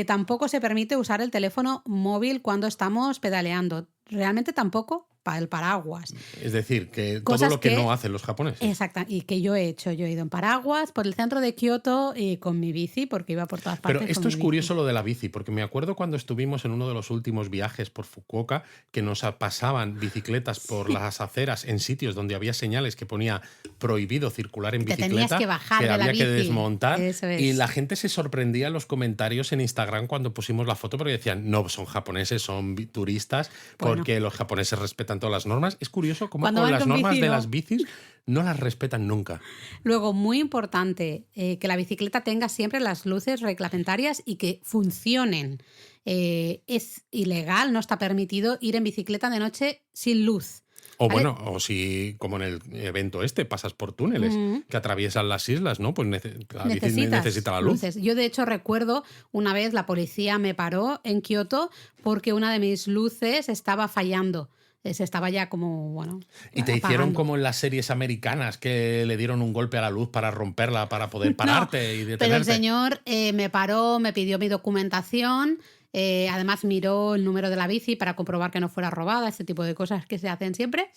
[SPEAKER 1] Tampoco se permite usar el teléfono móvil cuando estamos pedaleando. Realmente tampoco para el paraguas.
[SPEAKER 2] Es decir, que todo lo que no hacen los japoneses.
[SPEAKER 1] Exacto, y que yo he hecho. Yo he ido en paraguas por el centro de Kioto y con mi bici, porque iba por todas partes.
[SPEAKER 2] Pero esto es curioso lo de la bici, porque me acuerdo cuando estuvimos en uno de los últimos viajes por Fukuoka, que nos pasaban bicicletas por las aceras en sitios donde había señales que ponía prohibido circular en bicicleta,
[SPEAKER 1] tenías que bajar de la
[SPEAKER 2] había
[SPEAKER 1] bici.
[SPEAKER 2] que desmontar.
[SPEAKER 1] Eso es.
[SPEAKER 2] Y la gente se sorprendía en los comentarios en Instagram cuando pusimos la foto, porque decían, no, son japoneses, son turistas, porque los japoneses respetan todas las normas. Es curioso cómo con las normas de las bicis no las respetan nunca.
[SPEAKER 1] Luego, muy importante, que la bicicleta tenga siempre las luces reglamentarias y que funcionen. Es ilegal, no está permitido ir en bicicleta de noche sin luz.
[SPEAKER 2] O
[SPEAKER 1] ¿vale?
[SPEAKER 2] bueno, o si, como en el evento pasas por túneles que atraviesan las islas, ¿no? Pues la bici necesita la luz.
[SPEAKER 1] Luces. Yo, de hecho, recuerdo una vez la policía me paró en Kioto porque una de mis luces estaba fallando. Se estaba ya como, bueno...
[SPEAKER 2] Y te
[SPEAKER 1] apagando.
[SPEAKER 2] hicieron como en las series americanas que le dieron un golpe a la luz para romperla, para poder pararte y detenerte.
[SPEAKER 1] Pero el señor me paró, me pidió mi documentación, además miró el número de la bici para comprobar que no fuera robada, ese tipo de cosas que se hacen siempre,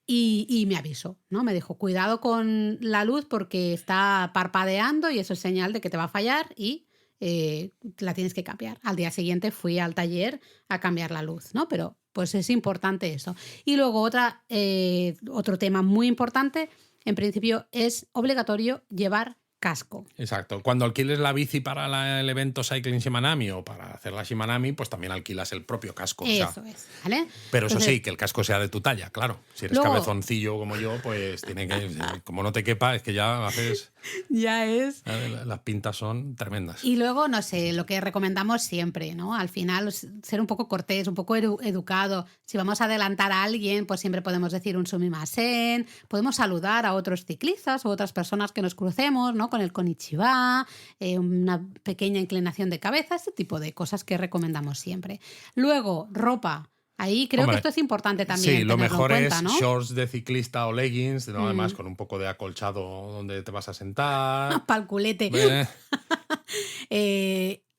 [SPEAKER 1] y me avisó, ¿no? Me dijo, cuidado con la luz porque está parpadeando y eso es señal de que te va a fallar y... la tienes que cambiar. Al día siguiente fui al taller a cambiar la luz, ¿no? Pero pues es importante eso. Y luego otro tema muy importante, en principio es obligatorio llevar casco.
[SPEAKER 2] Exacto. Cuando alquiles la bici para el evento Cycling Shimanami o para hacer la Shimanami, pues también alquilas el propio casco.
[SPEAKER 1] Eso es, ¿vale?
[SPEAKER 2] Pero eso sí, que el casco sea de tu talla, claro. Si eres cabezoncillo como yo, pues tiene que... Como no te quepa, es que ya haces...
[SPEAKER 1] Ya es.
[SPEAKER 2] Las pintas son tremendas.
[SPEAKER 1] Y luego, no sé, lo que recomendamos siempre, ¿no? Al final, ser un poco cortés, un poco educado. Si vamos a adelantar a alguien, pues siempre podemos decir un sumimasen, podemos saludar a otros ciclistas o otras personas que nos crucemos, ¿no? Con el konnichiwa, una pequeña inclinación de cabeza, ese tipo de cosas que recomendamos siempre. Luego, ropa. Ahí creo que esto es importante también.
[SPEAKER 2] Sí, lo mejor
[SPEAKER 1] cuenta,
[SPEAKER 2] es
[SPEAKER 1] ¿no?
[SPEAKER 2] shorts de ciclista o leggings, ¿no? Además con un poco de acolchado donde te vas a sentar.
[SPEAKER 1] Pa'l culete.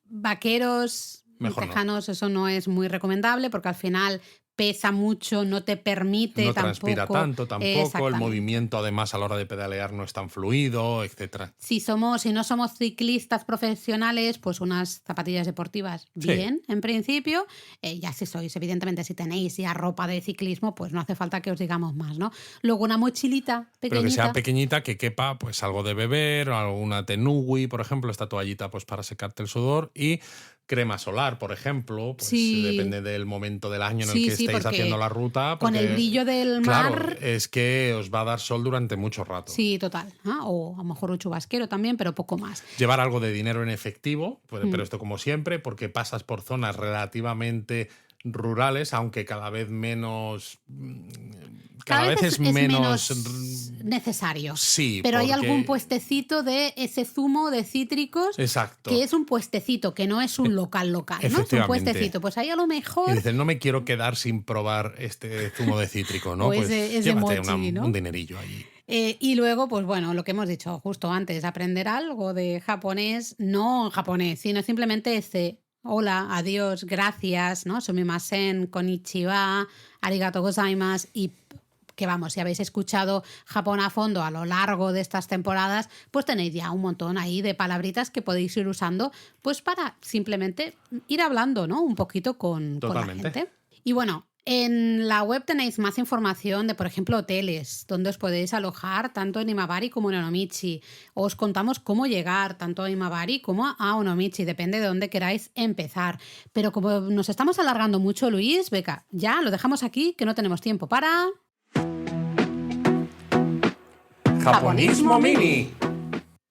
[SPEAKER 1] Vaqueros tejanos, eso no es muy recomendable porque al final pesa mucho, no te permite
[SPEAKER 2] no
[SPEAKER 1] tampoco.
[SPEAKER 2] No transpira tanto tampoco, el movimiento además a la hora de pedalear no es tan fluido, etc. Si
[SPEAKER 1] no somos ciclistas profesionales, pues unas zapatillas deportivas bien, en principio. Ya si sois, evidentemente, si tenéis ya ropa de ciclismo, pues no hace falta que os digamos más, ¿no? Luego una mochilita pequeñita.
[SPEAKER 2] Pero que sea pequeñita, que quepa pues algo de beber, o alguna tenugui, por ejemplo, esta toallita pues para secarte el sudor y... crema solar, por ejemplo, pues depende del momento del año en el que estéis haciendo la ruta.
[SPEAKER 1] Con el brillo del mar...
[SPEAKER 2] Claro, es que os va a dar sol durante mucho rato.
[SPEAKER 1] Sí, total. O a lo mejor un chubasquero también, pero poco más.
[SPEAKER 2] Llevar algo de dinero en efectivo, pero esto como siempre, porque pasas por zonas relativamente rurales, aunque cada vez menos... Cada vez es menos
[SPEAKER 1] necesario.
[SPEAKER 2] Sí,
[SPEAKER 1] pero hay algún puestecito de ese zumo de cítricos.
[SPEAKER 2] Exacto.
[SPEAKER 1] Que es un puestecito, que no es un local, ¿no? Es un puestecito. Pues ahí a lo mejor...
[SPEAKER 2] Y dices, no me quiero quedar sin probar este zumo de cítrico, ¿no?
[SPEAKER 1] Pues
[SPEAKER 2] llévate
[SPEAKER 1] mochi, ¿no?
[SPEAKER 2] un dinerillo allí.
[SPEAKER 1] Y luego, pues bueno, lo que hemos dicho justo antes, aprender algo de japonés, no en japonés, sino simplemente hola, adiós, gracias, ¿no? Sumimasen, konnichiwa, arigato gozaimasu y que vamos, si habéis escuchado Japón a fondo a lo largo de estas temporadas, pues tenéis ya un montón ahí de palabritas que podéis ir usando pues para simplemente ir hablando, ¿no? Un poquito con la gente. Y bueno, en la web tenéis más información de, por ejemplo, hoteles, donde os podéis alojar tanto en Imabari como en Onomichi. Os contamos cómo llegar tanto a Imabari como a Onomichi, depende de dónde queráis empezar. Pero como nos estamos alargando mucho, Luis, Beca, ya lo dejamos aquí, que no tenemos tiempo para...
[SPEAKER 2] ¡Japonismo Mini!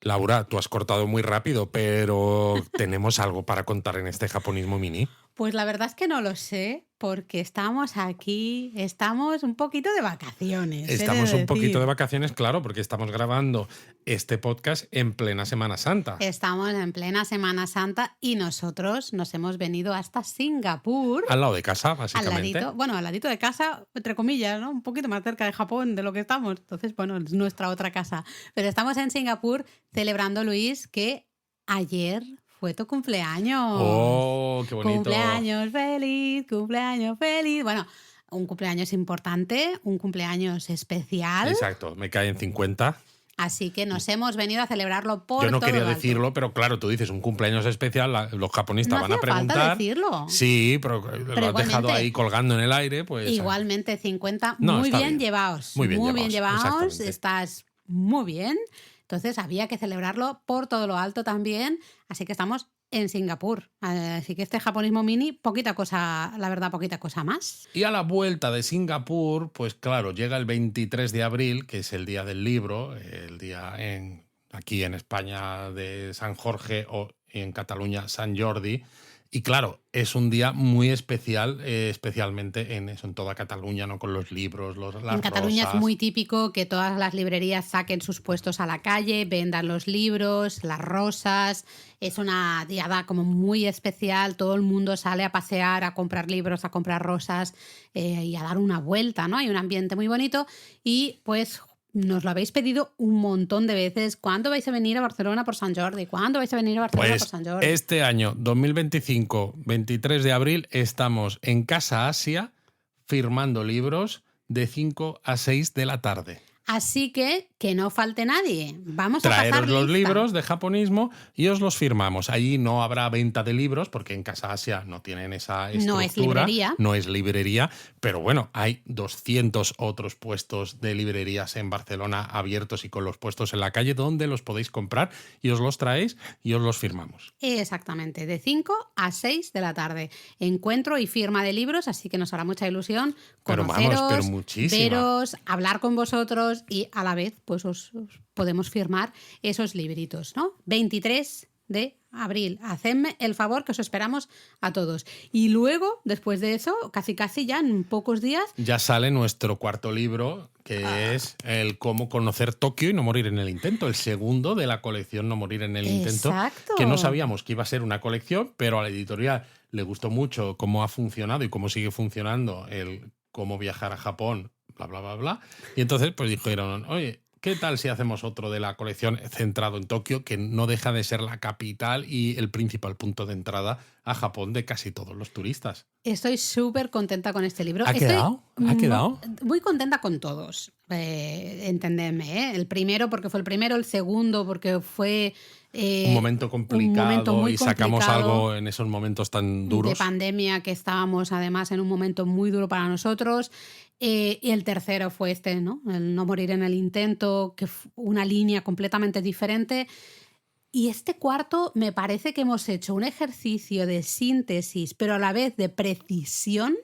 [SPEAKER 2] Laura, tú has cortado muy rápido, pero ¿tenemos algo para contar en este Japonismo Mini?
[SPEAKER 1] Pues la verdad es que no lo sé, porque estamos aquí, estamos un poquito de vacaciones.
[SPEAKER 2] Estamos un poquito de vacaciones, claro, porque estamos grabando este podcast en plena Semana Santa.
[SPEAKER 1] Estamos en plena Semana Santa y nosotros nos hemos venido hasta Singapur.
[SPEAKER 2] Al lado de casa, básicamente.
[SPEAKER 1] Al ladito de casa, entre comillas, ¿no? Un poquito más cerca de Japón de lo que estamos. Entonces, bueno, es nuestra otra casa. Pero estamos en Singapur celebrando, Luis, que ayer fue tu cumpleaños.
[SPEAKER 2] ¡Oh, qué bonito!
[SPEAKER 1] Cumpleaños feliz, cumpleaños feliz. Bueno, un cumpleaños importante, un cumpleaños especial.
[SPEAKER 2] Exacto, me cae en 50.
[SPEAKER 1] Así que nos hemos venido a celebrarlo por todo.
[SPEAKER 2] Yo no quería
[SPEAKER 1] lo alto.
[SPEAKER 2] decirlo, pero claro, tú dices un cumpleaños especial, los japonistas van a preguntar.
[SPEAKER 1] Falta decirlo.
[SPEAKER 2] Sí, pero lo has dejado ahí colgando en el aire, pues.
[SPEAKER 1] Igualmente 50,
[SPEAKER 2] no,
[SPEAKER 1] muy bien llevados.
[SPEAKER 2] Muy bien
[SPEAKER 1] llevados, estás muy bien. Entonces había que celebrarlo por todo lo alto también, así que estamos en Singapur. Así que este Japonismo Mini, poquita cosa, la verdad, poquita cosa más.
[SPEAKER 2] Y a la vuelta de Singapur, pues claro, llega el 23 de abril, que es el día del libro, el día aquí en España de San Jorge o en Cataluña San Jordi. Y claro, es un día muy especial, especialmente en toda Cataluña, ¿no? Con los libros, las
[SPEAKER 1] En Cataluña
[SPEAKER 2] rosas.
[SPEAKER 1] Es muy típico que todas las librerías saquen sus puestos a la calle, vendan los libros, las rosas. Es una diada como muy especial. Todo el mundo sale a pasear, a comprar libros, a comprar rosas y a dar una vuelta, ¿no? Hay un ambiente muy bonito y pues... Nos lo habéis pedido un montón de veces. ¿Cuándo vais a venir a Barcelona por San Jordi? ¿Cuándo vais a venir a Barcelona por San Jordi?
[SPEAKER 2] Este año, 2025, 23 de abril, estamos en Casa Asia firmando libros de 5 a 6 de la tarde.
[SPEAKER 1] Así que no falte nadie. Vamos a pasar
[SPEAKER 2] Traeros los
[SPEAKER 1] lista.
[SPEAKER 2] libros de japonismo y os los firmamos. Allí no habrá venta de libros porque en Casa Asia no tienen esa estructura. No es librería. Pero bueno, hay 200 otros puestos de librerías en Barcelona abiertos y con los puestos en la calle donde los podéis comprar y os los traéis y os los firmamos.
[SPEAKER 1] Exactamente, de 5 a 6 de la tarde. Encuentro y firma de libros, así que nos hará mucha ilusión conoceros, veros, hablar con vosotros y a la vez pues os podemos firmar esos libritos, ¿no? 23 de abril. Hacedme el favor que os esperamos a todos. Y luego, después de eso, casi ya en pocos días...
[SPEAKER 2] Ya sale nuestro cuarto libro, que es el Cómo conocer Tokio y no morir en el intento. El segundo de la colección No morir en el intento.
[SPEAKER 1] Exacto.
[SPEAKER 2] Que no sabíamos que iba a ser una colección, pero a la editorial le gustó mucho cómo ha funcionado y cómo sigue funcionando el cómo viajar a Japón, bla, bla, bla, bla. Y entonces pues dijeron, oye, ¿qué tal si hacemos otro de la colección centrado en Tokio, que no deja de ser la capital y el principal punto de entrada a Japón de casi todos los turistas?
[SPEAKER 1] Estoy súper contenta con este libro.
[SPEAKER 2] ¿Ha quedado?
[SPEAKER 1] Muy contenta con todos, entendedme. El primero porque fue el primero, el segundo porque fue...
[SPEAKER 2] un momento complicado y sacamos algo en esos momentos tan duros.
[SPEAKER 1] De pandemia, que estábamos además en un momento muy duro para nosotros. Y el tercero fue este, ¿no? El No morir en el intento, que fue una línea completamente diferente. Y este cuarto me parece que hemos hecho un ejercicio de síntesis, pero a la vez de precisión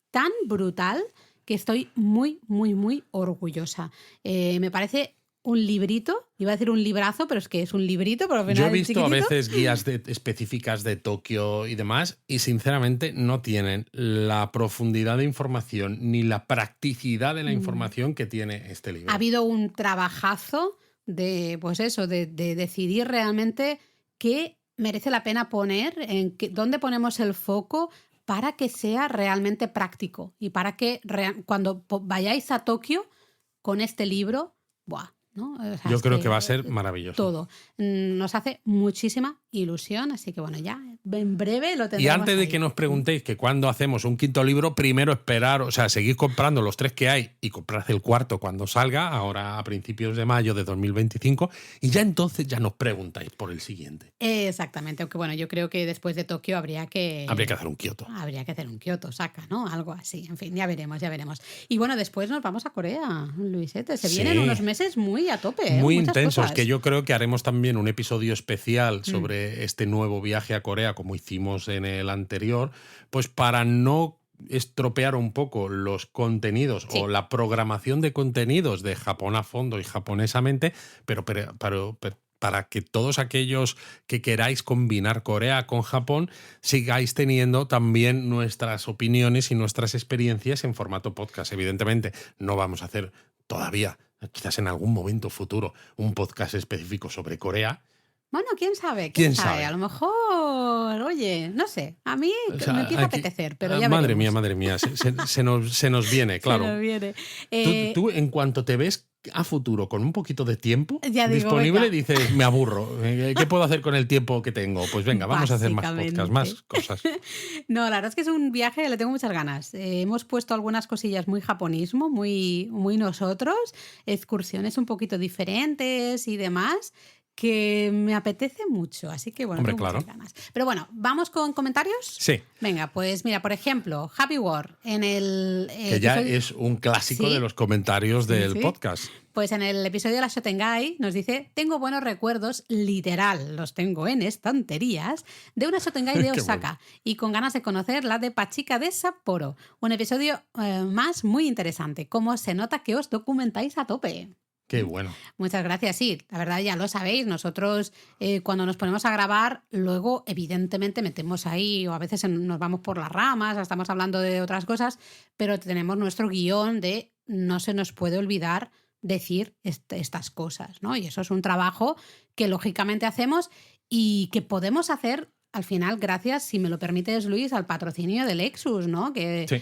[SPEAKER 1] tan brutal que estoy muy, muy, muy orgullosa. Me parece un librito, iba a decir un librazo, pero es que es un librito, pero al final
[SPEAKER 2] yo he visto
[SPEAKER 1] chiquitito.
[SPEAKER 2] A veces guías específicas de Tokio y demás, y sinceramente no tienen la profundidad de información ni la practicidad de la información que tiene este libro.
[SPEAKER 1] Ha habido un trabajazo de, pues eso, de decidir realmente qué merece la pena poner, dónde ponemos el foco para que sea realmente práctico y para que cuando vayáis a Tokio con este libro, ¡buah!, ¿no? O sea,
[SPEAKER 2] Yo creo que va a ser maravilloso.
[SPEAKER 1] Todo. Nos hace muchísima ilusión, así que bueno, ya en breve lo tendremos.
[SPEAKER 2] Y antes de que nos preguntéis que cuando hacemos un quinto libro, primero esperar, o sea, seguir comprando los 3 que hay y comprar el cuarto cuando salga, ahora a principios de mayo de 2025, y ya entonces ya nos preguntáis por el siguiente.
[SPEAKER 1] Exactamente, aunque bueno, yo creo que después de Tokio habría que
[SPEAKER 2] hacer un Kioto.
[SPEAKER 1] Habría que hacer un Kioto, Osaka, ¿no? Algo así. En fin, ya veremos, ya veremos. Y bueno, después nos vamos a Corea, Luisete. Se vienen unos meses muy a tope.
[SPEAKER 2] Muy
[SPEAKER 1] muchas
[SPEAKER 2] intensos,
[SPEAKER 1] cosas.
[SPEAKER 2] que yo creo que haremos también un episodio especial sobre este nuevo viaje a Corea, como hicimos en el anterior, pues para no estropear un poco los contenidos o la programación de contenidos de Japón a fondo y japonesamente, pero para que todos aquellos que queráis combinar Corea con Japón sigáis teniendo también nuestras opiniones y nuestras experiencias en formato podcast. Evidentemente, no vamos a hacer todavía, quizás en algún momento futuro, un podcast específico sobre Corea.
[SPEAKER 1] Bueno, quién sabe, quién sabe. A lo mejor, oye, no sé, a mí me empieza a apetecer, pero ya
[SPEAKER 2] madre
[SPEAKER 1] veremos.
[SPEAKER 2] Madre mía, se nos viene, claro.
[SPEAKER 1] Se nos viene.
[SPEAKER 2] Tú, en cuanto te ves a futuro con un poquito de tiempo
[SPEAKER 1] venga.
[SPEAKER 2] disponible, dices, me aburro. ¿Qué puedo hacer con el tiempo que tengo? Pues venga, vamos a hacer más podcasts, más cosas.
[SPEAKER 1] No, la verdad es que es un viaje, le tengo muchas ganas. Hemos puesto algunas cosillas muy japonismo, muy nosotros, excursiones un poquito diferentes y demás, que me apetece mucho, así que bueno,
[SPEAKER 2] hombre,
[SPEAKER 1] tengo muchas ganas. Pero bueno, ¿vamos con comentarios?
[SPEAKER 2] Sí.
[SPEAKER 1] Venga, pues mira, por ejemplo, Happy War en el
[SPEAKER 2] que ya es un clásico de los comentarios del podcast.
[SPEAKER 1] Pues en el episodio de la Shotengai nos dice: tengo buenos recuerdos, literal, los tengo en estanterías, de una Shotengai de Osaka y con ganas de conocer la de Pachika de Sapporo. Un episodio más muy interesante. Cómo se nota que os documentáis a tope.
[SPEAKER 2] Qué bueno.
[SPEAKER 1] Muchas gracias, sí. La verdad ya lo sabéis, nosotros cuando nos ponemos a grabar, luego evidentemente metemos ahí, o a veces nos vamos por las ramas, estamos hablando de otras cosas, pero tenemos nuestro guión de no se nos puede olvidar decir estas cosas, ¿no? Y eso es un trabajo que lógicamente hacemos y que podemos hacer al final, gracias, si me lo permites, Luis, al patrocinio del Lexus, ¿no? Que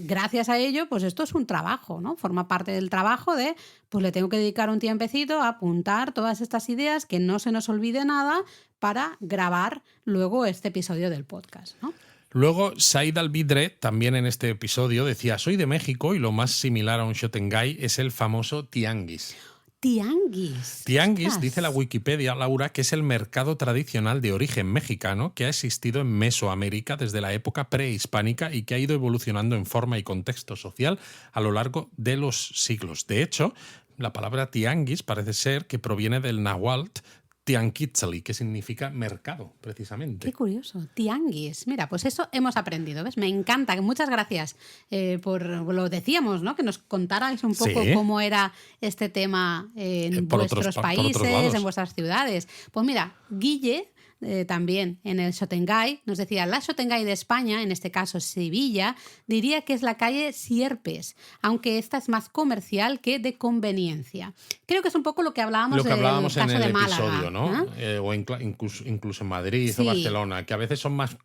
[SPEAKER 1] gracias a ello, pues esto es un trabajo, ¿no? Forma parte del trabajo de, pues le tengo que dedicar un tiempecito a apuntar todas estas ideas, que no se nos olvide nada, para grabar luego este episodio del podcast, ¿no?
[SPEAKER 2] Luego, Said Alvidre, también en este episodio, decía: soy de México y lo más similar a un Shotengai es el famoso tianguis.
[SPEAKER 1] Tianguis.
[SPEAKER 2] Tianguis, dice la Wikipedia, Laura, que es el mercado tradicional de origen mexicano que ha existido en Mesoamérica desde la época prehispánica y que ha ido evolucionando en forma y contexto social a lo largo de los siglos. De hecho, la palabra tianguis parece ser que proviene del náhuatl Tianquitzali, que significa mercado, precisamente.
[SPEAKER 1] Qué curioso, tianguis. Mira, pues eso hemos aprendido, ¿ves? Me encanta, muchas gracias por lo decíamos, ¿no? Que nos contarais un poco cómo era este tema en vuestros países, en vuestras ciudades. Pues mira, Guille, también en el Shotengai, nos decía: la Shotengai de España, en este caso Sevilla, diría que es la calle Sierpes, aunque esta es más comercial que de conveniencia. Creo que es un poco lo que hablábamos del caso
[SPEAKER 2] en el
[SPEAKER 1] de Málaga,
[SPEAKER 2] episodio, ¿no? O incluso en Madrid o Barcelona, que a veces son más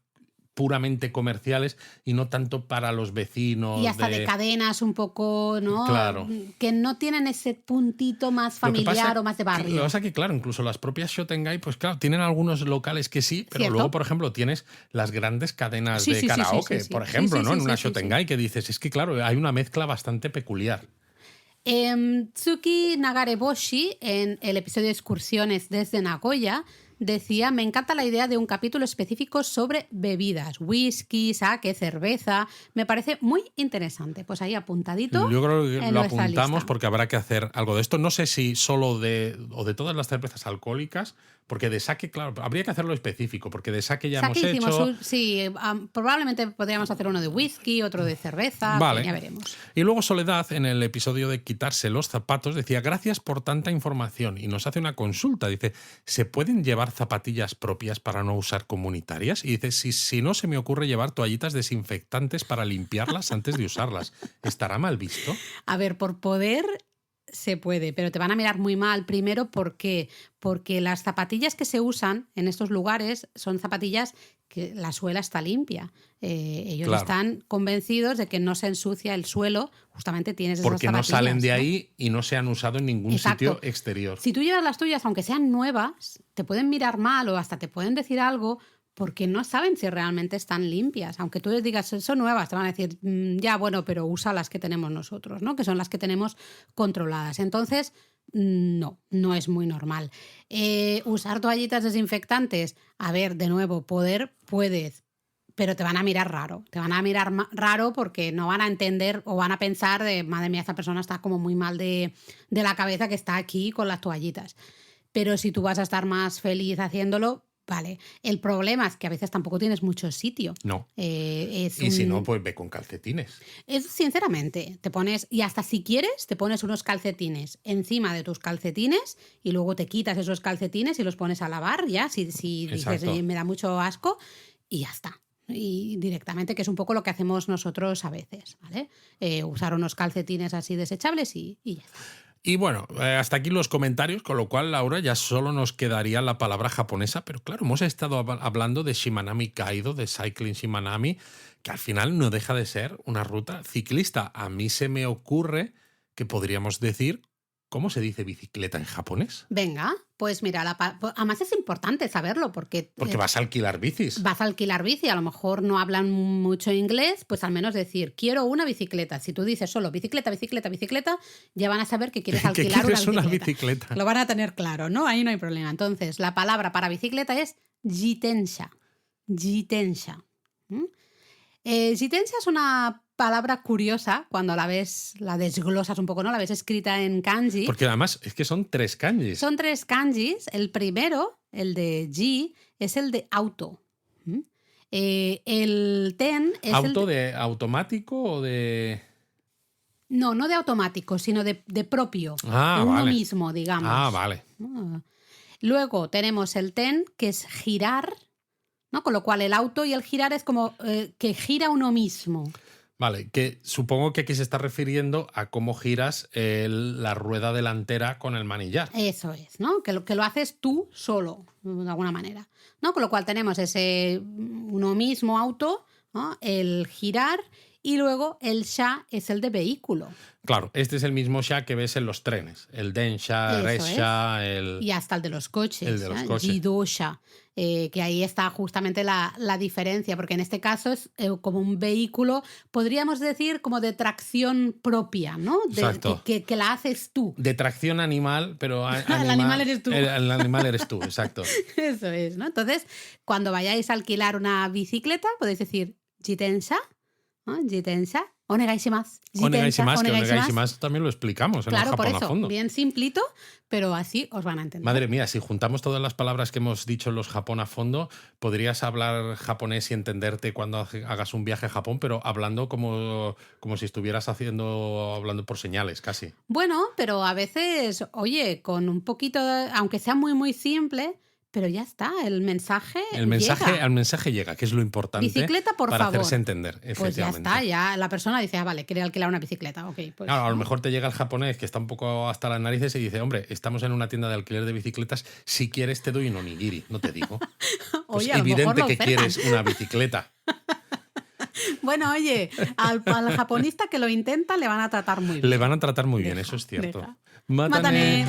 [SPEAKER 2] puramente comerciales y no tanto para los vecinos.
[SPEAKER 1] Y hasta de cadenas un poco, ¿no?
[SPEAKER 2] Claro.
[SPEAKER 1] Que no tienen ese puntito más familiar o más de barrio.
[SPEAKER 2] Lo que pasa es que, claro, incluso las propias Shotengai, pues claro, tienen algunos locales que sí, pero luego, por ejemplo, tienes las grandes cadenas de karaoke, por ejemplo, ¿no? En una Shotengai que dices, es que claro, hay una mezcla bastante peculiar.
[SPEAKER 1] Tsuki Nagareboshi, en el episodio de Excursiones desde Nagoya, decía: me encanta la idea de un capítulo específico sobre bebidas, whisky, sake, cerveza. Me parece muy interesante. Pues ahí apuntadito.
[SPEAKER 2] Yo creo que lo apuntamos
[SPEAKER 1] lista,
[SPEAKER 2] porque habrá que hacer algo de esto. No sé si solo o de todas las cervezas alcohólicas, porque de sake, claro, habría que hacerlo específico, porque de sake ya hemos hecho.
[SPEAKER 1] Probablemente podríamos hacer uno de whisky, otro de cerveza,
[SPEAKER 2] vale.
[SPEAKER 1] Ya veremos.
[SPEAKER 2] Y luego Soledad, en el episodio de quitarse los zapatos, decía: gracias por tanta información, y nos hace una consulta. Dice: ¿se pueden llevar zapatillas propias para no usar comunitarias? Y dice: si no se me ocurre llevar toallitas desinfectantes para limpiarlas antes de usarlas, ¿estará mal visto?
[SPEAKER 1] A ver, por poder se puede, pero te van a mirar muy mal. Primero, ¿por qué? Porque las zapatillas que se usan en estos lugares son zapatillas que la suela está limpia. Ellos están convencidos de que no se ensucia el suelo, justamente tienes esas zapatillas.
[SPEAKER 2] Porque no salen de ahí y no se han usado en ningún sitio exterior.
[SPEAKER 1] Si tú llevas las tuyas, aunque sean nuevas, te pueden mirar mal o hasta te pueden decir algo porque no saben si realmente están limpias. Aunque tú les digas, son nuevas, te van a decir, ya, bueno, pero usa las que tenemos nosotros, ¿no? Que son las que tenemos controladas. Entonces, no es muy normal. Usar toallitas desinfectantes, a ver, de nuevo, puedes, pero te van a mirar raro. Te van a mirar raro porque no van a entender o van a pensar de, madre mía, esta persona está como muy mal de la cabeza que está aquí con las toallitas. Pero si tú vas a estar más feliz haciéndolo, vale. El problema es que a veces tampoco tienes mucho sitio.
[SPEAKER 2] No. Si no, pues ve con calcetines.
[SPEAKER 1] Sinceramente, te pones, y hasta si quieres, te pones unos calcetines encima de tus calcetines y luego te quitas esos calcetines y los pones a lavar, ya, si dices, me da mucho asco, y ya está. Y directamente, que es un poco lo que hacemos nosotros a veces, ¿vale? Usar unos calcetines así desechables y ya está.
[SPEAKER 2] Y bueno, hasta aquí los comentarios, con lo cual, Laura, ya solo nos quedaría la palabra japonesa, pero claro, hemos estado hablando de Shimanami Kaido, de Cycling Shimanami, que al final no deja de ser una ruta ciclista. A mí se me ocurre que podríamos decir, ¿cómo se dice bicicleta en japonés?
[SPEAKER 1] Venga, pues mira, además es importante saberlo porque
[SPEAKER 2] vas a alquilar bicis.
[SPEAKER 1] Vas a alquilar bici, a lo mejor no hablan mucho inglés, pues al menos decir, quiero una bicicleta. Si tú dices solo bicicleta, ya van a saber que quieres alquilar una bicicleta. Lo van a tener claro, ¿no? Ahí no hay problema. Entonces, la palabra para bicicleta es jitensha. Jitensha. Jitensha es una palabra curiosa cuando la ves, la desglosas un poco, ¿no? La ves escrita en kanji.
[SPEAKER 2] Porque además es que son 3 kanjis.
[SPEAKER 1] Son 3 kanjis. El primero, el de ji, es el de auto. El ten es
[SPEAKER 2] ¿Auto de automático o de...?
[SPEAKER 1] No de automático, sino de propio.
[SPEAKER 2] Ah,
[SPEAKER 1] de uno
[SPEAKER 2] vale.
[SPEAKER 1] mismo, digamos.
[SPEAKER 2] Ah, vale.
[SPEAKER 1] Luego tenemos el ten, que es girar, ¿no? Con lo cual el auto y el girar es como que gira uno mismo.
[SPEAKER 2] Vale, que supongo que aquí se está refiriendo a cómo giras la rueda delantera con el manillar.
[SPEAKER 1] Eso es, ¿no? Que lo haces tú solo, de alguna manera, ¿no? Con lo cual tenemos ese uno mismo auto, ¿no? El girar, y luego el sha es el de vehículo.
[SPEAKER 2] Claro, este es el mismo sha que ves en los trenes. El densha, resha,
[SPEAKER 1] Y hasta el de los coches.
[SPEAKER 2] El de los coches.
[SPEAKER 1] Jidosha. Que ahí está justamente la diferencia, porque en este caso es como un vehículo, podríamos decir, como de tracción propia, ¿no?
[SPEAKER 2] Exacto.
[SPEAKER 1] Que la haces tú.
[SPEAKER 2] De tracción animal, pero
[SPEAKER 1] el animal eres tú.
[SPEAKER 2] El animal eres tú, exacto.
[SPEAKER 1] Eso es, ¿no? Entonces, cuando vayáis a alquilar una bicicleta, podéis decir jitensha, ¿no? Jitensha. Onegaishimasu.
[SPEAKER 2] Onegaishimasu, que onegaishimasu también lo explicamos en el Japón
[SPEAKER 1] por eso,
[SPEAKER 2] a fondo.
[SPEAKER 1] Bien simplito, pero así os van a entender.
[SPEAKER 2] Madre mía, si juntamos todas las palabras que hemos dicho en los Japón a fondo, podrías hablar japonés y entenderte cuando hagas un viaje a Japón, pero hablando como si estuvieras hablando por señales, casi.
[SPEAKER 1] Bueno, pero a veces, oye, con un poquito, aunque sea muy, muy simple, pero ya está, el mensaje llega.
[SPEAKER 2] El mensaje llega, que es lo importante.
[SPEAKER 1] Bicicleta, por
[SPEAKER 2] para
[SPEAKER 1] favor.
[SPEAKER 2] Hacerse entender,
[SPEAKER 1] pues ya está, ya la persona dice, vale, quiere alquilar una bicicleta. Okay, pues,
[SPEAKER 2] claro, a lo mejor te llega el japonés que está un poco hasta las narices y dice, hombre, estamos en una tienda de alquiler de bicicletas, si quieres te doy un onigiri, no te digo. Pues
[SPEAKER 1] oye,
[SPEAKER 2] evidente que quieres una bicicleta.
[SPEAKER 1] Bueno, oye, al japonista que lo intenta le van a tratar muy bien.
[SPEAKER 2] Le van a tratar muy bien, eso es cierto.
[SPEAKER 1] Mátane.